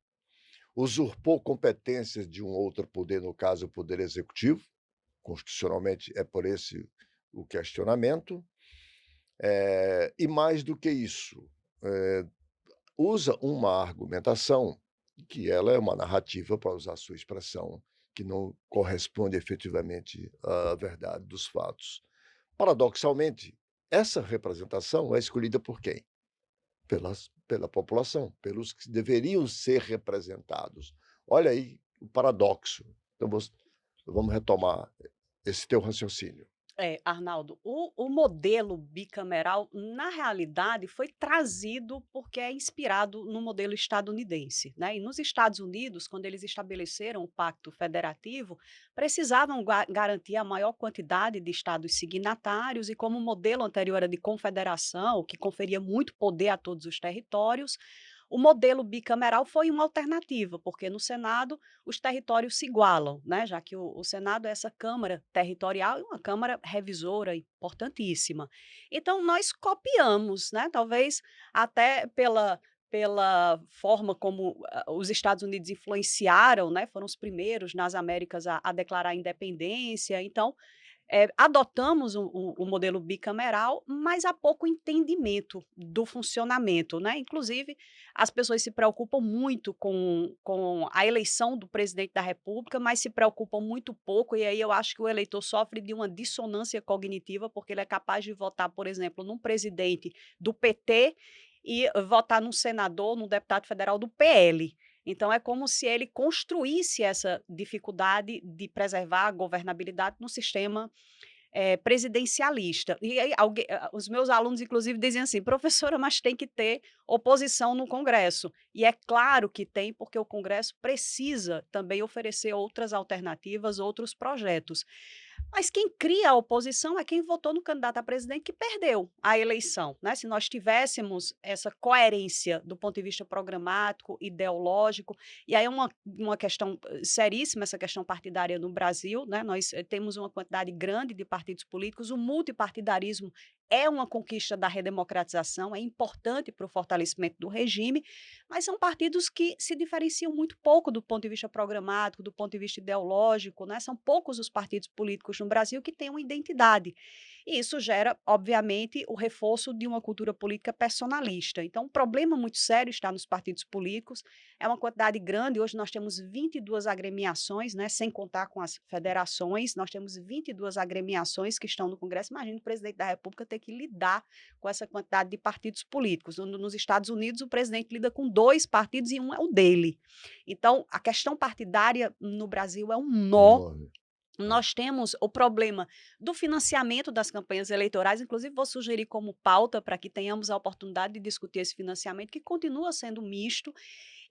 usurpou competências de um outro poder, no caso, o Poder Executivo, constitucionalmente é por esse o questionamento, e mais do que isso, usa uma argumentação que ela é uma narrativa, para usar a sua expressão, que não corresponde efetivamente à verdade dos fatos. Paradoxalmente, essa representação é escolhida por quem? Pela população, pelos que deveriam ser representados. Olha aí o paradoxo. Então, vamos retomar esse teu raciocínio? Arnaldo, o modelo bicameral, na realidade, foi trazido porque é inspirado no modelo estadunidense, né? E nos Estados Unidos, quando eles estabeleceram o Pacto Federativo, precisavam garantir a maior quantidade de estados signatários, e como o modelo anterior era de confederação, o que conferia muito poder a todos os territórios, o modelo bicameral foi uma alternativa, porque no Senado os territórios se igualam, né? Já que o Senado é essa Câmara territorial e uma Câmara revisora importantíssima. Então, nós copiamos, né? Talvez até pela forma como os Estados Unidos influenciaram, né? Foram os primeiros nas Américas a declarar a independência. Então, adotamos o modelo bicameral, mas há pouco entendimento do funcionamento, né? Inclusive, as pessoas se preocupam muito com a eleição do presidente da República, mas se preocupam muito pouco, e aí eu acho que o eleitor sofre de uma dissonância cognitiva, porque ele é capaz de votar, por exemplo, num presidente do PT e votar num senador, num deputado federal do PL. Então, é como se ele construísse essa dificuldade de preservar a governabilidade no sistema presidencialista. E aí, os meus alunos, inclusive, dizem assim: professora, mas tem que ter oposição no Congresso. E é claro que tem, porque o Congresso precisa também oferecer outras alternativas, outros projetos. Mas quem cria a oposição é quem votou no candidato a presidente que perdeu a eleição, né? Se nós tivéssemos essa coerência do ponto de vista programático, ideológico, e aí é uma questão seríssima, essa questão partidária no Brasil, né? Nós temos uma quantidade grande de partidos políticos, o multipartidarismo é uma conquista da redemocratização, é importante para o fortalecimento do regime, mas são partidos que se diferenciam muito pouco do ponto de vista programático, do ponto de vista ideológico, né? São poucos os partidos políticos no Brasil que têm uma identidade. E isso gera, obviamente, o reforço de uma cultura política personalista. Então, um problema muito sério está nos partidos políticos, é uma quantidade grande. Hoje nós temos 22 agremiações, né? Sem contar com as federações, nós temos 22 agremiações que estão no Congresso. Imagina o presidente da República ter que lidar com essa quantidade de partidos políticos. Nos Estados Unidos, o presidente lida com 2 partidos e um é o dele. Então, a questão partidária no Brasil é um nó. Enorme. Nós temos o problema do financiamento das campanhas eleitorais, inclusive vou sugerir como pauta para que tenhamos a oportunidade de discutir esse financiamento, que continua sendo misto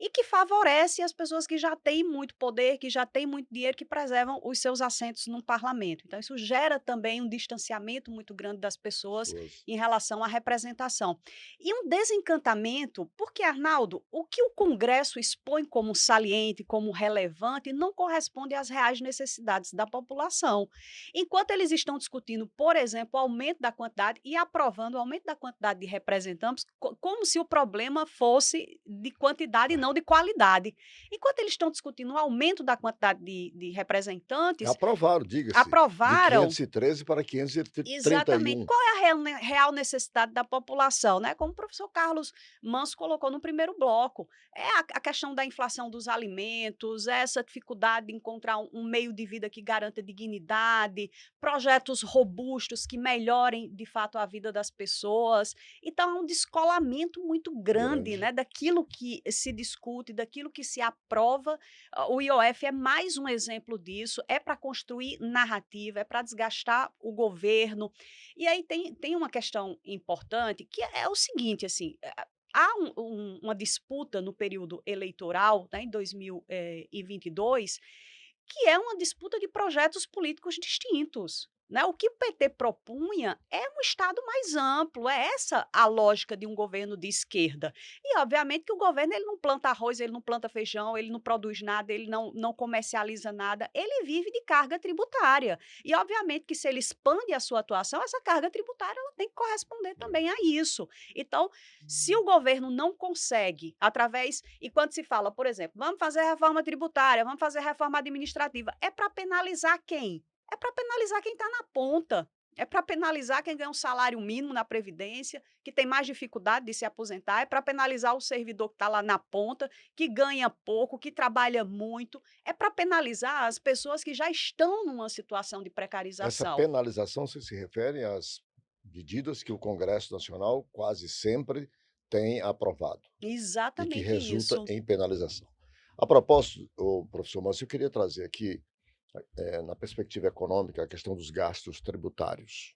e que favorece as pessoas que já têm muito poder, que já têm muito dinheiro, que preservam os seus assentos no parlamento. Então, isso gera também um distanciamento muito grande das pessoas em relação à representação. E um desencantamento, porque, Arnaldo, o que o Congresso expõe como saliente, como relevante, não corresponde às reais necessidades da população. Enquanto eles estão discutindo, por exemplo, o aumento da quantidade e aprovando o aumento da quantidade de representantes, como se o problema fosse de quantidade e não de qualidade. Enquanto eles estão discutindo o aumento da quantidade de representantes, Aprovaram, diga-se, de aprovaram 513 para 531. exatamente qual é a real necessidade da população, né? Como o professor Carlos Manso colocou no primeiro bloco. É a questão da inflação dos alimentos, essa dificuldade de encontrar um meio de vida que garanta dignidade, projetos robustos que melhorem, de fato, a vida das pessoas. Então, é um descolamento muito grande, né, daquilo que se discute, daquilo que se aprova. O IOF é mais um exemplo disso, é para construir narrativa, é para desgastar o governo. E aí tem uma questão importante, que é o seguinte, assim, há uma disputa no período eleitoral, né, em 2022, que é uma disputa de projetos políticos distintos, né? O que o PT propunha é um Estado mais amplo, é essa a lógica de um governo de esquerda. E, obviamente, que o governo ele não planta arroz, ele não planta feijão, ele não produz nada, ele não comercializa nada, ele vive de carga tributária. E, obviamente, que se ele expande a sua atuação, essa carga tributária ela tem que corresponder também a isso. Então, se o governo não consegue, através... E quando se fala, por exemplo, vamos fazer reforma tributária, vamos fazer reforma administrativa, é para penalizar quem? É para penalizar quem está na ponta. É para penalizar quem ganha um salário mínimo na Previdência, que tem mais dificuldade de se aposentar. É para penalizar o servidor que está lá na ponta, que ganha pouco, que trabalha muito. É para penalizar as pessoas que já estão numa situação de Essa precarização. penalização se refere às medidas que o Congresso Nacional quase sempre tem aprovado e que Exatamente resulta isso. em penalização. A propósito, o professor Manso, eu queria trazer aqui na perspectiva econômica, a questão dos gastos tributários.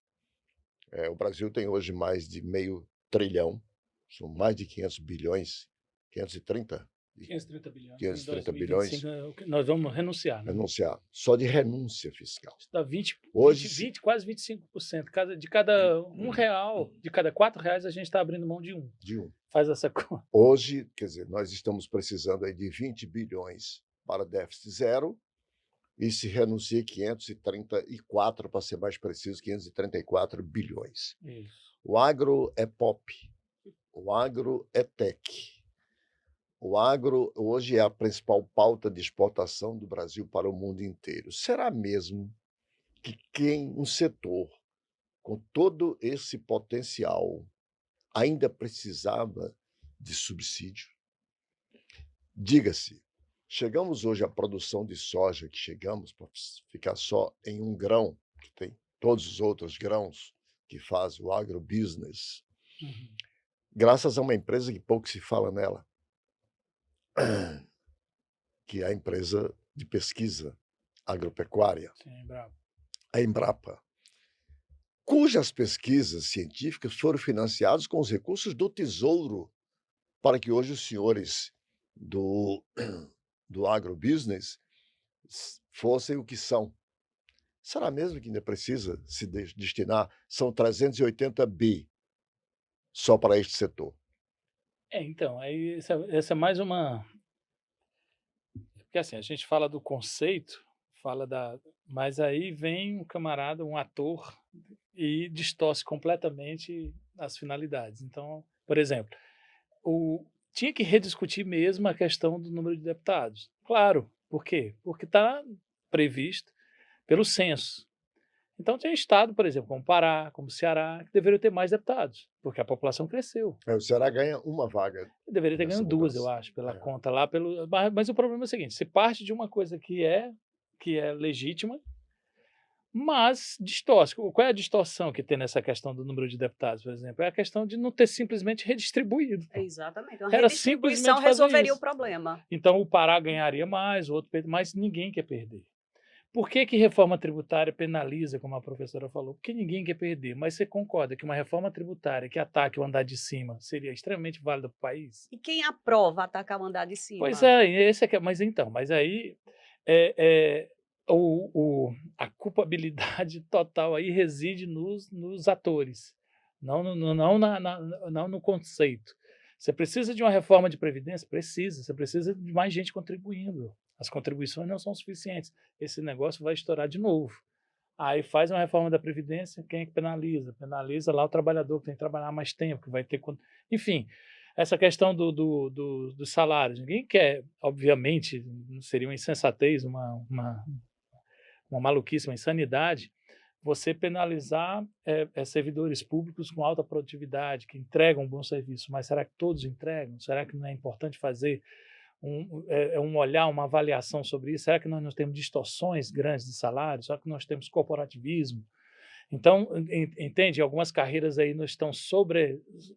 O Brasil tem hoje mais de meio trilhão, são mais de 500 bilhões, 530 530 bilhões. 530 em 2025, bilhões. é o que nós vamos renunciar, né? Renunciar, só de renúncia fiscal. Isso dá 20, Hoje, 20, quase 25%. De cada R$1, de cada R$4, a gente está abrindo mão de um. de um. Faz essa conta. Hoje, quer dizer, nós estamos precisando aí de 20 bilhões para déficit zero e se renuncia 534, para ser mais preciso, 534 bilhões. Isso. O agro é pop, o agro é tech. O agro hoje é a principal pauta de exportação do Brasil para o mundo inteiro. Será mesmo que um setor com todo esse potencial ainda precisava de subsídio? Diga-se, chegamos hoje à produção de soja que chegamos para ficar só em um grão, que tem todos os outros grãos que faz o agrobusiness, graças a uma empresa que pouco se fala nela, que é a empresa de pesquisa agropecuária, Sim, bravo. a Embrapa, cujas pesquisas científicas foram financiadas com os recursos do Tesouro, para que hoje os senhores do agrobusiness fossem o que são. Será mesmo que ainda precisa se destinar? São 380 bi só para este setor. Então, aí essa é mais uma... Porque assim, a gente fala do conceito, mas aí vem um camarada, um ator, e distorce completamente as finalidades. Então, por exemplo, tinha que rediscutir mesmo a questão do número de deputados. Claro, por quê? Porque está previsto pelo censo. Então, tem estado, por exemplo, como Pará, como Ceará, que deveriam ter mais deputados, porque a população cresceu. O Ceará ganha uma vaga. Deveria ter nessa ganho duas, eu mudança. acho, pela conta lá. Mas o problema é o seguinte, se parte de uma coisa que é legítima, mas distorce. Qual é a distorção que tem nessa questão do número de deputados, por exemplo? É a questão de não ter simplesmente redistribuído. Exatamente. Uma Era redistribuição simplesmente fazer resolveria isso. o problema. Então, o Pará ganharia mais, o outro perderia, mas ninguém quer perder. Por que reforma tributária penaliza, como a professora falou? Porque ninguém quer perder. Mas você concorda que uma reforma tributária que ataque o andar de cima seria extremamente válida para o país? E quem aprova atacar o andar de cima? Pois é, esse é que, mas aí a culpabilidade total aí reside nos atores, não no conceito. Você precisa de uma reforma de previdência? Precisa. Você precisa de mais gente contribuindo. As contribuições não são suficientes. Esse negócio vai estourar de novo. Aí faz uma reforma da Previdência, quem é que penaliza? Penaliza lá o trabalhador que tem que trabalhar mais tempo, que vai ter... Enfim, essa questão dos salários. Ninguém quer, obviamente, seria uma insensatez, uma maluquice, uma insanidade, você penalizar servidores públicos com alta produtividade, que entregam um bom serviço. Mas será que todos entregam? Será que não é importante fazer um olhar, uma avaliação sobre isso? Será que nós não temos distorções grandes de salário? Será que nós temos corporativismo? Então, entende? Algumas carreiras aí não estão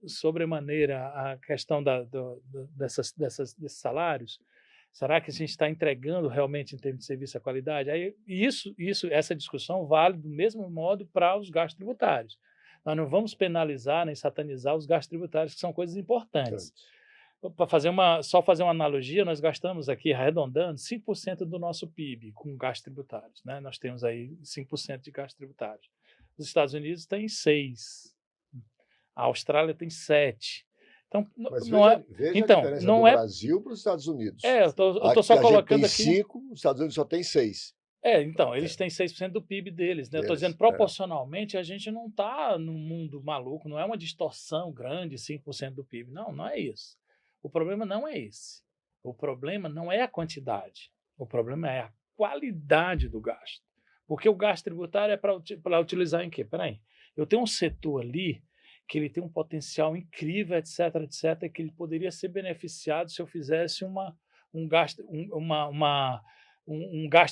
sobremaneira a questão desses salários. Será que a gente está entregando realmente em termos de serviço a qualidade? Aí, essa discussão vale do mesmo modo para os gastos tributários. Nós não vamos penalizar nem satanizar os gastos tributários, que são coisas importantes. Para só fazer uma analogia, nós gastamos aqui, arredondando, 5% do nosso PIB com gastos tributários. Né? Nós temos aí 5% de gastos tributários. Os Estados Unidos têm 6%, a Austrália tem 7%. Então, Mas não veja então, a diferença não do é... Brasil para os Estados Unidos. eu estou só a gente colocando tem aqui... 5, os Estados Unidos só tem 6. Então, eles têm 6% do PIB deles, né? Eu estou dizendo, proporcionalmente, a gente não está num mundo maluco, não é uma distorção grande, 5% do PIB. Não, não é isso. O problema não é esse. O problema não é a quantidade. O problema é a qualidade do gasto. Porque o gasto tributário é para utilizar em quê? Peraí, eu tenho um setor ali que ele tem um potencial incrível, etc., etc., que ele poderia ser beneficiado se eu fizesse um gasto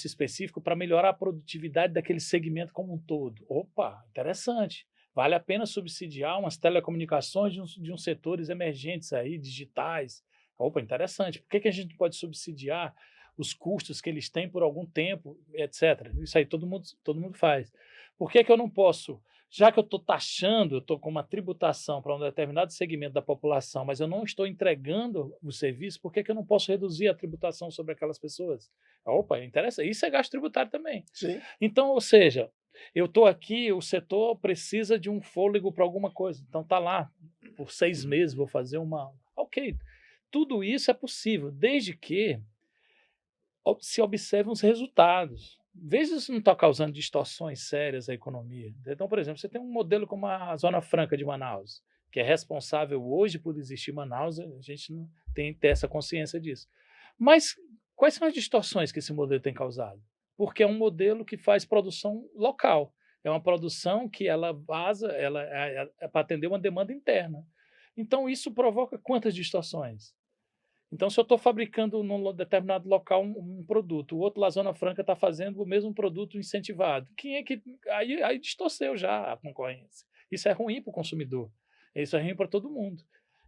específico para melhorar a produtividade daquele segmento como um todo. Opa, interessante. Vale a pena subsidiar umas telecomunicações de uns setores emergentes aí, digitais. Opa, interessante. Por que a gente pode subsidiar os custos que eles têm por algum tempo, etc. Isso aí todo mundo faz. Por que eu não posso, já que eu estou taxando, eu estou com uma tributação para um determinado segmento da população, mas eu não estou entregando o serviço, por que eu não posso reduzir a tributação sobre aquelas pessoas? Opa, interessa. Isso é gasto tributário também. Sim. Então, ou seja, eu estou aqui, o setor precisa de um fôlego para alguma coisa. Então está lá, por 6 meses vou fazer uma... Ok, tudo isso é possível, desde que se observem os resultados. Veja se não está causando distorções sérias à economia. Então, por exemplo, você tem um modelo como a Zona Franca de Manaus, que é responsável hoje por existir Manaus, a gente não tem que ter essa consciência disso. Mas quais são as distorções que esse modelo tem causado? Porque é um modelo que faz produção local. É uma produção que ela vaza, ela é para atender uma demanda interna. Então, isso provoca quantas distorções? Então, se eu estou fabricando num determinado local um produto, o outro lá, Zona Franca, está fazendo o mesmo produto incentivado. Quem é que... Aí distorceu já a concorrência. Isso é ruim para o consumidor. Isso é ruim para todo mundo.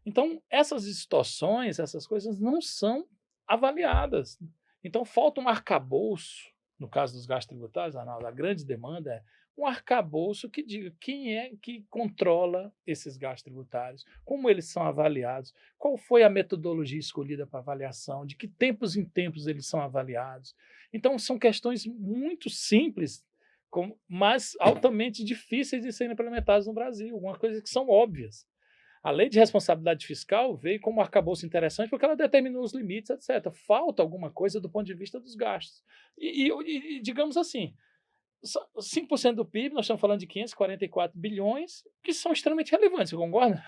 Então, essas distorções, essas coisas não são avaliadas. Então, falta um arcabouço, no caso dos gastos tributários, a grande demanda é um arcabouço que diga quem é que controla esses gastos tributários, como eles são avaliados, qual foi a metodologia escolhida para avaliação, de que tempos em tempos eles são avaliados. Então, são questões muito simples, mas altamente difíceis de serem implementadas no Brasil, algumas coisas que são óbvias. A lei de responsabilidade fiscal veio como um arcabouço interessante porque ela determinou os limites, etc. Falta alguma coisa do ponto de vista dos gastos. E digamos assim, 5% do PIB, nós estamos falando de 544 bilhões, que são extremamente relevantes, você concorda?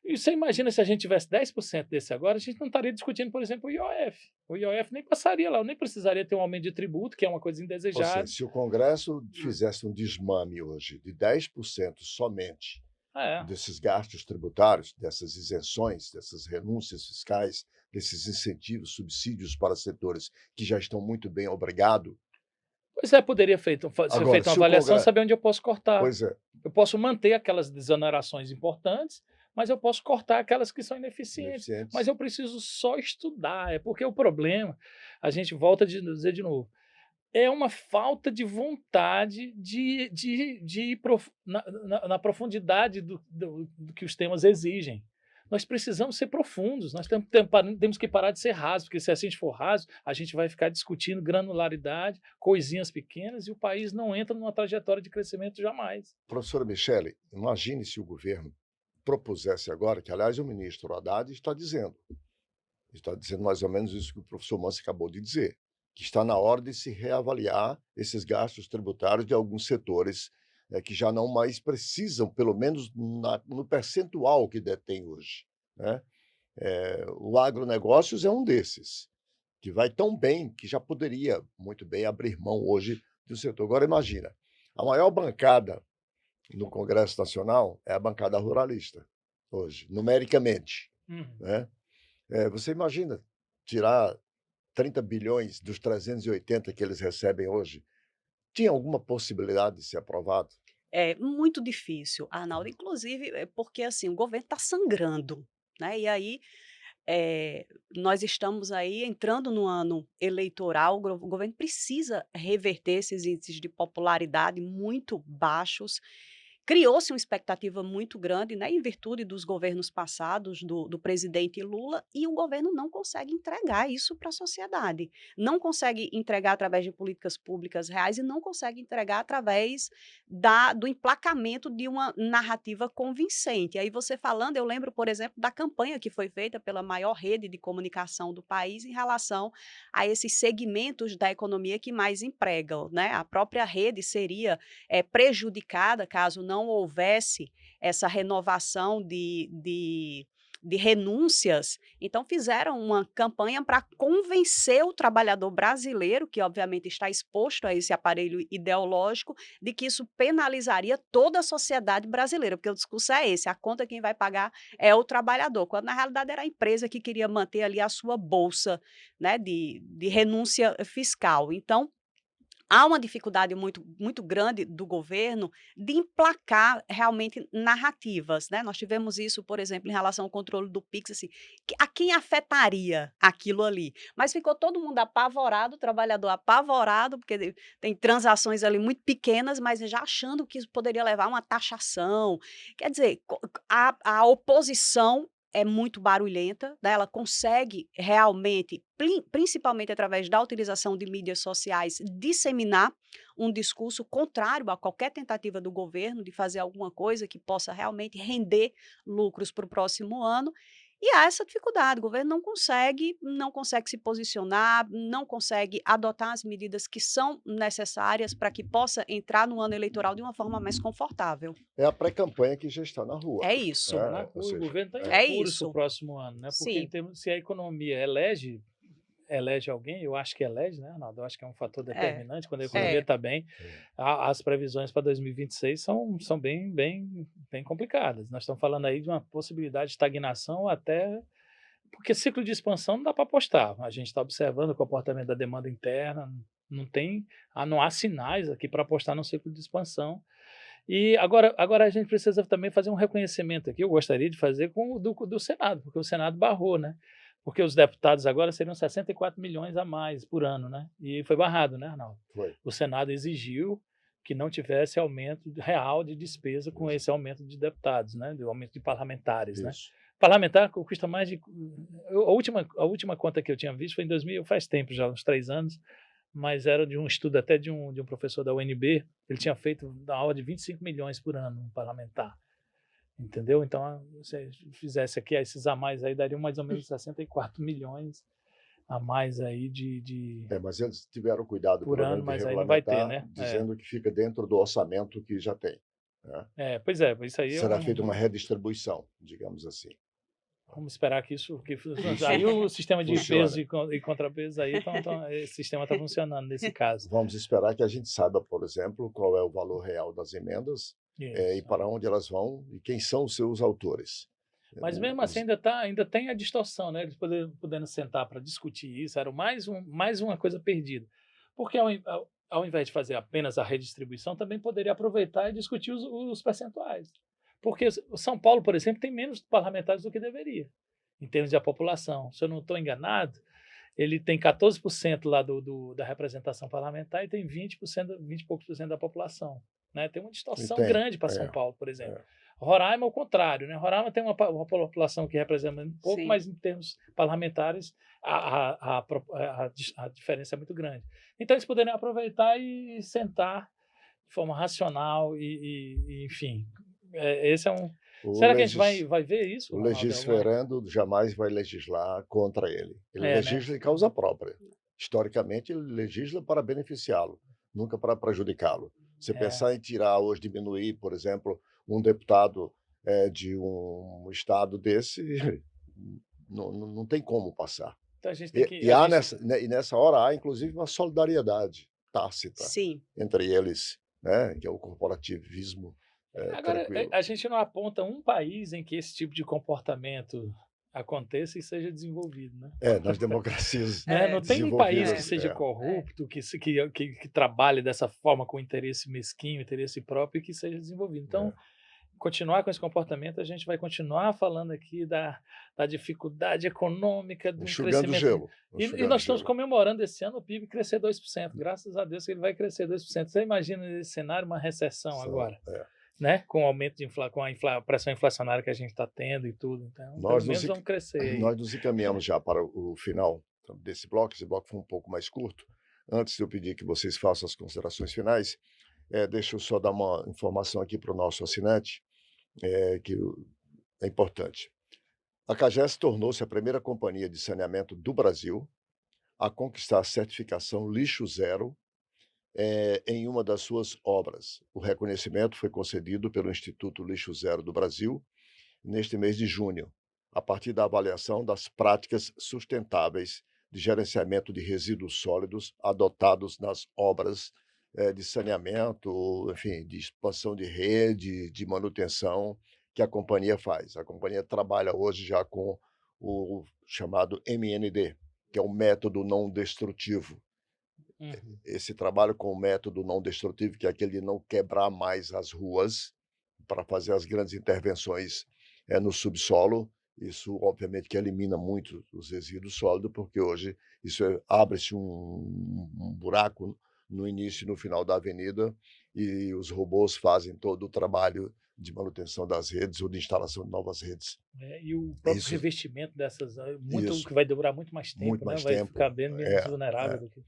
E você imagina se a gente tivesse 10% desse agora, a gente não estaria discutindo, por exemplo, o IOF. O IOF nem passaria lá, eu nem precisaria ter um aumento de tributo, que é uma coisa Ou indesejada. seja, se o Congresso fizesse um desmame hoje de 10% somente desses gastos tributários, dessas isenções, dessas renúncias fiscais, desses incentivos, subsídios para setores que já estão muito bem obrigados. Pois é, poderia ser feita uma avaliação, saber onde eu posso cortar. Pois é. Eu posso manter aquelas desonerações importantes, mas eu posso cortar aquelas que são ineficientes. Mas eu preciso só estudar, porque o problema, a gente volta a dizer de novo, é uma falta de vontade de ir na profundidade do que os temas exigem. Nós precisamos ser profundos, nós temos que parar de ser rasos, porque se a gente for raso, a gente vai ficar discutindo granularidade, coisinhas pequenas, e o país não entra numa trajetória de crescimento jamais. Professora Michele, imagine se o governo propusesse agora, que aliás o ministro Haddad está dizendo mais ou menos isso que o professor Manso acabou de dizer, que está na hora de se reavaliar esses gastos tributários de alguns setores que já não mais precisam, pelo menos no percentual que detém hoje, né? O agronegócios é um desses, que vai tão bem que já poderia muito bem abrir mão hoje do setor. Agora imagina, a maior bancada no Congresso Nacional é a bancada ruralista, hoje, numericamente. Né? Você imagina tirar 30 bilhões dos 380 que eles recebem hoje, tinha alguma possibilidade de ser aprovado? É muito difícil, Arnaldo, inclusive porque assim, o governo está sangrando, né? E aí nós estamos aí entrando no ano eleitoral, o governo precisa reverter esses índices de popularidade muito baixos. Criou-se uma expectativa muito grande, né, em virtude dos governos passados do presidente Lula, e o governo não consegue entregar isso para a sociedade. Não consegue entregar através de políticas públicas reais e não consegue entregar através do emplacamento de uma narrativa convincente. Aí você falando, eu lembro, por exemplo, da campanha que foi feita pela maior rede de comunicação do país em relação a esses segmentos da economia que mais empregam, né? A própria rede seria prejudicada caso não houvesse essa renovação de renúncias. Então, fizeram uma campanha para convencer o trabalhador brasileiro, que obviamente está exposto a esse aparelho ideológico, de que isso penalizaria toda a sociedade brasileira, porque o discurso é esse, a conta quem vai pagar é o trabalhador, quando na realidade era a empresa que queria manter ali a sua bolsa, né, de renúncia fiscal. Então, há uma dificuldade muito grande do governo de emplacar realmente narrativas, né? Nós tivemos isso, por exemplo, em relação ao controle do Pix, assim, a quem afetaria aquilo ali? Mas ficou todo mundo apavorado, o trabalhador apavorado, porque tem transações ali muito pequenas, mas já achando que isso poderia levar a uma taxação. Quer dizer, a oposição é muito barulhenta, né? Ela consegue realmente, principalmente através da utilização de mídias sociais, disseminar um discurso contrário a qualquer tentativa do governo de fazer alguma coisa que possa realmente render lucros para o próximo ano. E há essa dificuldade, o governo não consegue se posicionar, não consegue adotar as medidas que são necessárias para que possa entrar no ano eleitoral de uma forma mais confortável. É a pré-campanha que já está na rua. É isso. Na Ou rua, o seja, governo está em É apuros para o isso. próximo ano, né? Porque Sim. se a economia elege alguém, eu acho que elege, né, Arnaldo? Eu acho que é um fator determinante. Quando a economia está bem, as previsões para 2026 são bem complicadas. Nós estamos falando aí de uma possibilidade de estagnação até... Porque ciclo de expansão não dá para apostar. A gente está observando o comportamento da demanda interna, não há sinais aqui para apostar no ciclo de expansão. E agora a gente precisa também fazer um reconhecimento aqui, eu gostaria de fazer do Senado, porque o Senado barrou, né? Porque os deputados agora seriam 64 milhões a mais por ano, né? E foi barrado, né, Arnaldo? Foi. O Senado exigiu que não tivesse aumento real de despesa com esse aumento de deputados, né? Do aumento de parlamentares, né? Isso. Parlamentar custa mais de... A última conta que eu tinha visto foi em 2000, faz tempo já, uns 3 anos, mas era de um estudo até de um professor da UNB, ele tinha feito da ordem de 25 milhões por ano um parlamentar. Entendeu? Então, se fizesse aqui esses a mais aí, dariam mais ou menos 64 milhões a mais aí Mas eles tiveram cuidado, por pelo ano, menos, de mas aí não vai ter, regulamentar, né? dizendo que fica dentro do orçamento que já tem. Né? Pois é, isso aí Será feita uma redistribuição, digamos assim. Vamos esperar que isso... Aí o sistema de Funciona. peso e contrapeso aí, esse sistema está funcionando nesse caso. Vamos esperar que a gente saiba, por exemplo, qual é o valor real das emendas e Isso. para onde elas vão e quem são os seus autores. Mas mesmo assim ainda tem a distorção, né? Eles podendo sentar para discutir isso, era mais uma coisa perdida. Porque ao invés de fazer apenas a redistribuição, também poderia aproveitar e discutir os percentuais. Porque o São Paulo, por exemplo, tem menos parlamentares do que deveria, em termos de população. Se eu não estou enganado, ele tem 14% lá da representação parlamentar e tem 20 e poucos por cento da população. Né? Tem uma distorção grande para São Paulo, por exemplo. Roraima é o contrário, né? Roraima tem uma população que representa um pouco, Sim. mas em termos parlamentares a diferença é muito grande. Então eles poderiam aproveitar e sentar de forma racional e enfim, esse é um... Será que a gente vai ver isso? O legislando jamais vai legislar contra ele. Ele legisla em causa própria. Historicamente, ele legisla para beneficiá-lo, nunca para prejudicá-lo. Você pensar em tirar ou diminuir, por exemplo, um deputado de um estado desse, não tem como passar. Então a gente tem que... E nessa hora há, inclusive, uma solidariedade tácita entre eles, né, que é o corporativismo. Agora, a gente não aponta um país em que esse tipo de comportamento aconteça e seja desenvolvido, né? Nas democracias. Não tem um país que seja corrupto, que trabalhe dessa forma com interesse mesquinho, interesse próprio e que seja desenvolvido. Então, continuar com esse comportamento, a gente vai continuar falando aqui da dificuldade econômica, do crescimento. Gelo. E nós estamos comemorando esse ano o PIB crescer 2%. Graças a Deus que ele vai crescer 2%. Você imagina nesse cenário uma recessão agora? Né? Com o aumento com a pressão inflacionária que a gente está tendo e tudo. Então, pelo menos vamos crescer aí. Nós nos encaminhamos já para o final desse bloco. Esse bloco foi um pouco mais curto. Antes de eu pedir que vocês façam as considerações finais, deixa eu só dar uma informação aqui para o nosso assinante, que é importante. A CAGES tornou-se a primeira companhia de saneamento do Brasil a conquistar a certificação Lixo Zero em uma das suas obras. O reconhecimento foi concedido pelo Instituto Lixo Zero do Brasil neste mês de junho, a partir da avaliação das práticas sustentáveis de gerenciamento de resíduos sólidos adotados nas obras de saneamento, enfim, de expansão de rede, de manutenção que a companhia faz. A companhia trabalha hoje já com o chamado MND, que é um método não destrutivo. esse trabalho com o método não destrutivo, que é aquele de não quebrar mais as ruas para fazer as grandes intervenções no subsolo. Isso, obviamente, que elimina muito os resíduos sólidos, porque hoje abre-se um buraco no início e no final da avenida e os robôs fazem todo o trabalho de manutenção das redes ou de instalação de novas redes. E o próprio Isso. revestimento dessas, Isso. que vai durar muito mais tempo, Muito né? mais Vai tempo. ficar bem menos vulnerável do que...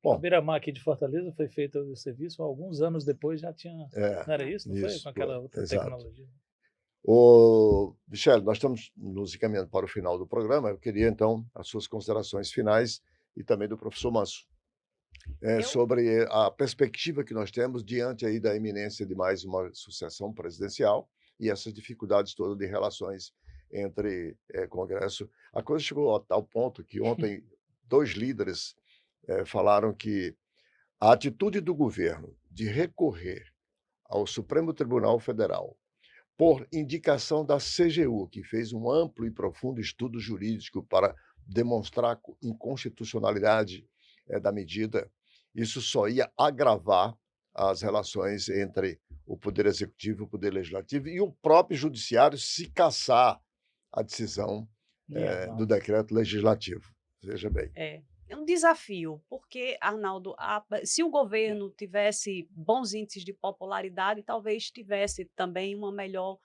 Bom, A beira-mar aqui de Fortaleza foi feito o serviço, alguns anos depois já tinha... Não era isso? Não foi? isso, Com aquela outra exato. tecnologia. Michele, nós estamos nos encaminhando para o final do programa. Eu queria, então, as suas considerações finais e também do professor Manso, sobre a perspectiva que nós temos diante aí da iminência de mais uma sucessão presidencial e essas dificuldades todas de relações entre Congresso. A coisa chegou a tal ponto que ontem 2 líderes falaram que a atitude do governo de recorrer ao Supremo Tribunal Federal por indicação da CGU, que fez um amplo e profundo estudo jurídico para demonstrar a inconstitucionalidade da medida, isso só ia agravar as relações entre o Poder Executivo e o Poder Legislativo e o próprio Judiciário se cassar a decisão do decreto legislativo. Veja bem. É um desafio, porque, Arnaldo, se o governo tivesse bons índices de popularidade, talvez tivesse também uma melhor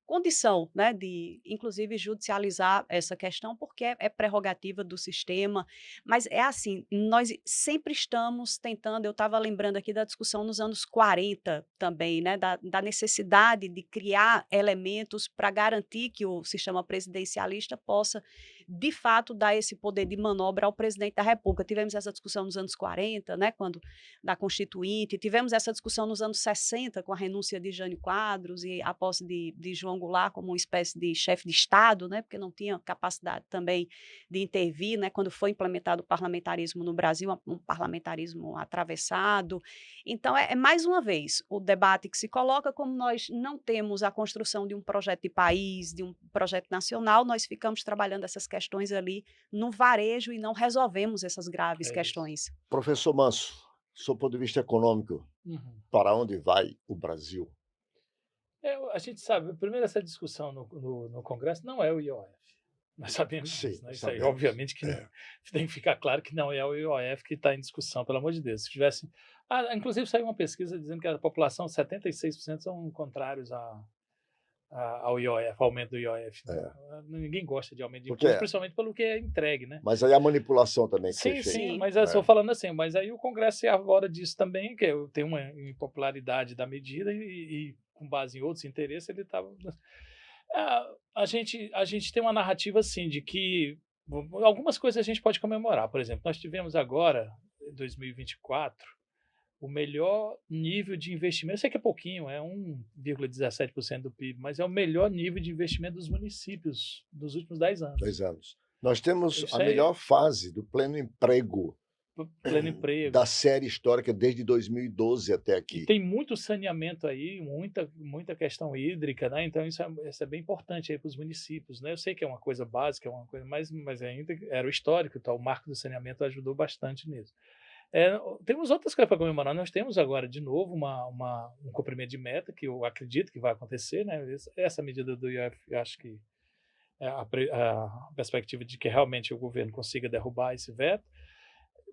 condição, né, de, inclusive, judicializar essa questão, porque é prerrogativa do sistema, mas é assim, nós sempre estamos tentando, eu estava lembrando aqui da discussão nos anos 40 também, né, da necessidade de criar elementos para garantir que o sistema presidencialista possa, de fato, dar esse poder de manobra ao presidente da República. Tivemos essa discussão nos anos 40, né, quando da Constituinte, tivemos essa discussão nos anos 60, com a renúncia de Jânio Quadros e a posse de João Goulart como uma espécie de chefe de Estado, né, porque não tinha capacidade também de intervir, né, quando foi implementado o parlamentarismo no Brasil, um parlamentarismo atravessado. Então, mais uma vez, o debate que se coloca, como nós não temos a construção de um projeto de país, de um projeto nacional, nós ficamos trabalhando essas questões ali no varejo e não resolvemos essas graves questões. Professor Manso, do ponto de vista econômico, para onde vai o Brasil? A gente sabe, primeiro, essa discussão no Congresso não é o IOF. Nós sabemos disso, né? Isso aí, obviamente, que tem que ficar claro que não é o IOF que está em discussão, pelo amor de Deus. Se tivesse... inclusive, saiu uma pesquisa dizendo que a população, 76% são contrários ao IOF, ao aumento do IOF. Né? Ninguém gosta de aumento de imposto, principalmente pelo que é entregue, né? Mas aí a manipulação também que foi feita. Sim, mas eu estou falando assim, mas aí o Congresso se arvora disso também, que tem uma impopularidade da medida e com base em outros interesses, ele estava... A gente tem uma narrativa, assim, de que algumas coisas a gente pode comemorar. Por exemplo, nós tivemos agora, em 2024, o melhor nível de investimento. Eu sei que é pouquinho, é 1,17% do PIB, mas é o melhor nível de investimento dos municípios dos últimos 10 anos. 10 anos. Nós temos a melhor fase do pleno emprego da série histórica desde 2012 até aqui. E tem muito saneamento aí, muita questão hídrica, né? Então isso é bem importante aí para os municípios, né? Eu sei que é uma coisa básica, mas ainda era o histórico, então o marco do saneamento ajudou bastante nisso. Temos outras coisas para comemorar. Nós temos agora, de novo, um cumprimento de meta, que eu acredito que vai acontecer, né? Essa medida do IOF, eu acho que é a perspectiva de que realmente o governo consiga derrubar esse veto.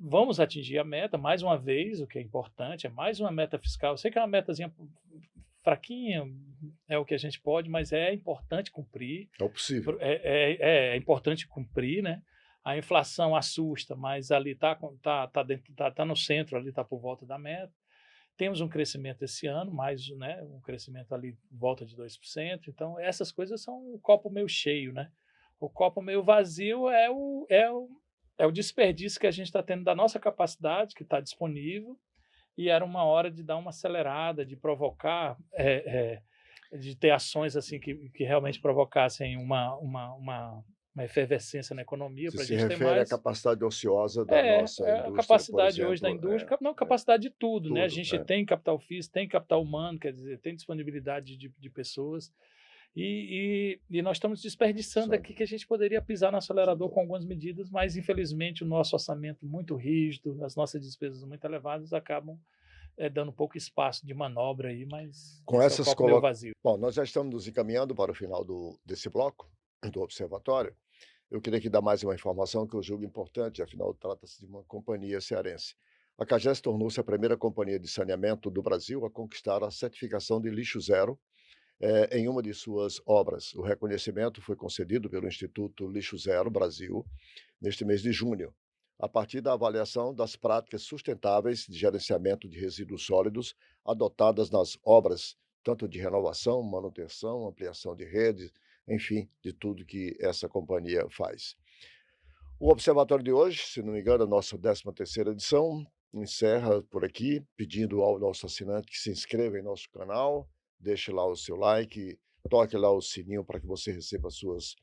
Vamos atingir a meta, mais uma vez, o que é importante, é mais uma meta fiscal. Eu sei que é uma metazinha fraquinha, é o que a gente pode, mas é importante cumprir. É o possível. É importante cumprir, né? A inflação assusta, mas ali está no centro, ali está por volta da meta. Temos um crescimento esse ano, mais, né, um crescimento ali por volta de 2%. Então, essas coisas são o copo meio cheio, né? O copo meio vazio é o desperdício que a gente está tendo da nossa capacidade, que está disponível, e era uma hora de dar uma acelerada, de provocar, de ter ações assim que realmente provocassem uma efervescência na economia. Você se refere à capacidade ociosa da nossa indústria, a capacidade por exemplo, hoje da indústria, capacidade de tudo, né? A gente tem capital físico, tem capital humano, quer dizer, tem disponibilidade de pessoas. E nós estamos desperdiçando Sabe. aqui que a gente poderia pisar no acelerador com algumas medidas, mas infelizmente o nosso orçamento muito rígido, as nossas despesas muito elevadas acabam dando pouco espaço de manobra aí, mas Com esse é o essas copo meio colo vazio. Bom, nós já estamos nos encaminhando para o final desse bloco, do observatório. Eu queria aqui dar mais uma informação que eu julgo importante, afinal trata-se de uma companhia cearense. A CAGES tornou-se a primeira companhia de saneamento do Brasil a conquistar a certificação de lixo zero, em uma de suas obras. O reconhecimento foi concedido pelo Instituto Lixo Zero Brasil neste mês de junho, a partir da avaliação das práticas sustentáveis de gerenciamento de resíduos sólidos adotadas nas obras, tanto de renovação, manutenção, ampliação de redes, enfim, de tudo que essa companhia faz. O observatório de hoje, se não me engano, a nossa 13ª edição, encerra por aqui, pedindo ao nosso assinante que se inscreva em nosso canal, deixe lá o seu like, toque lá o sininho para que você receba as suas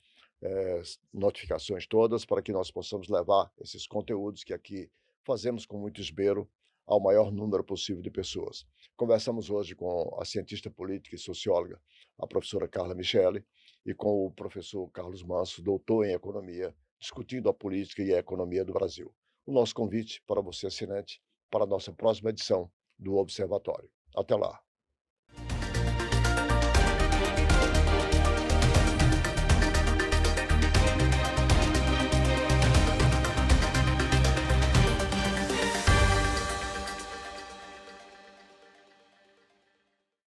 notificações todas, para que nós possamos levar esses conteúdos que aqui fazemos com muito esmero ao maior número possível de pessoas. Conversamos hoje com a cientista política e socióloga, a professora Carla Micheli, e com o professor Carlos Manso, doutor em economia, discutindo a política e a economia do Brasil. O nosso convite para você, assinante, para a nossa próxima edição do Observatório. Até lá.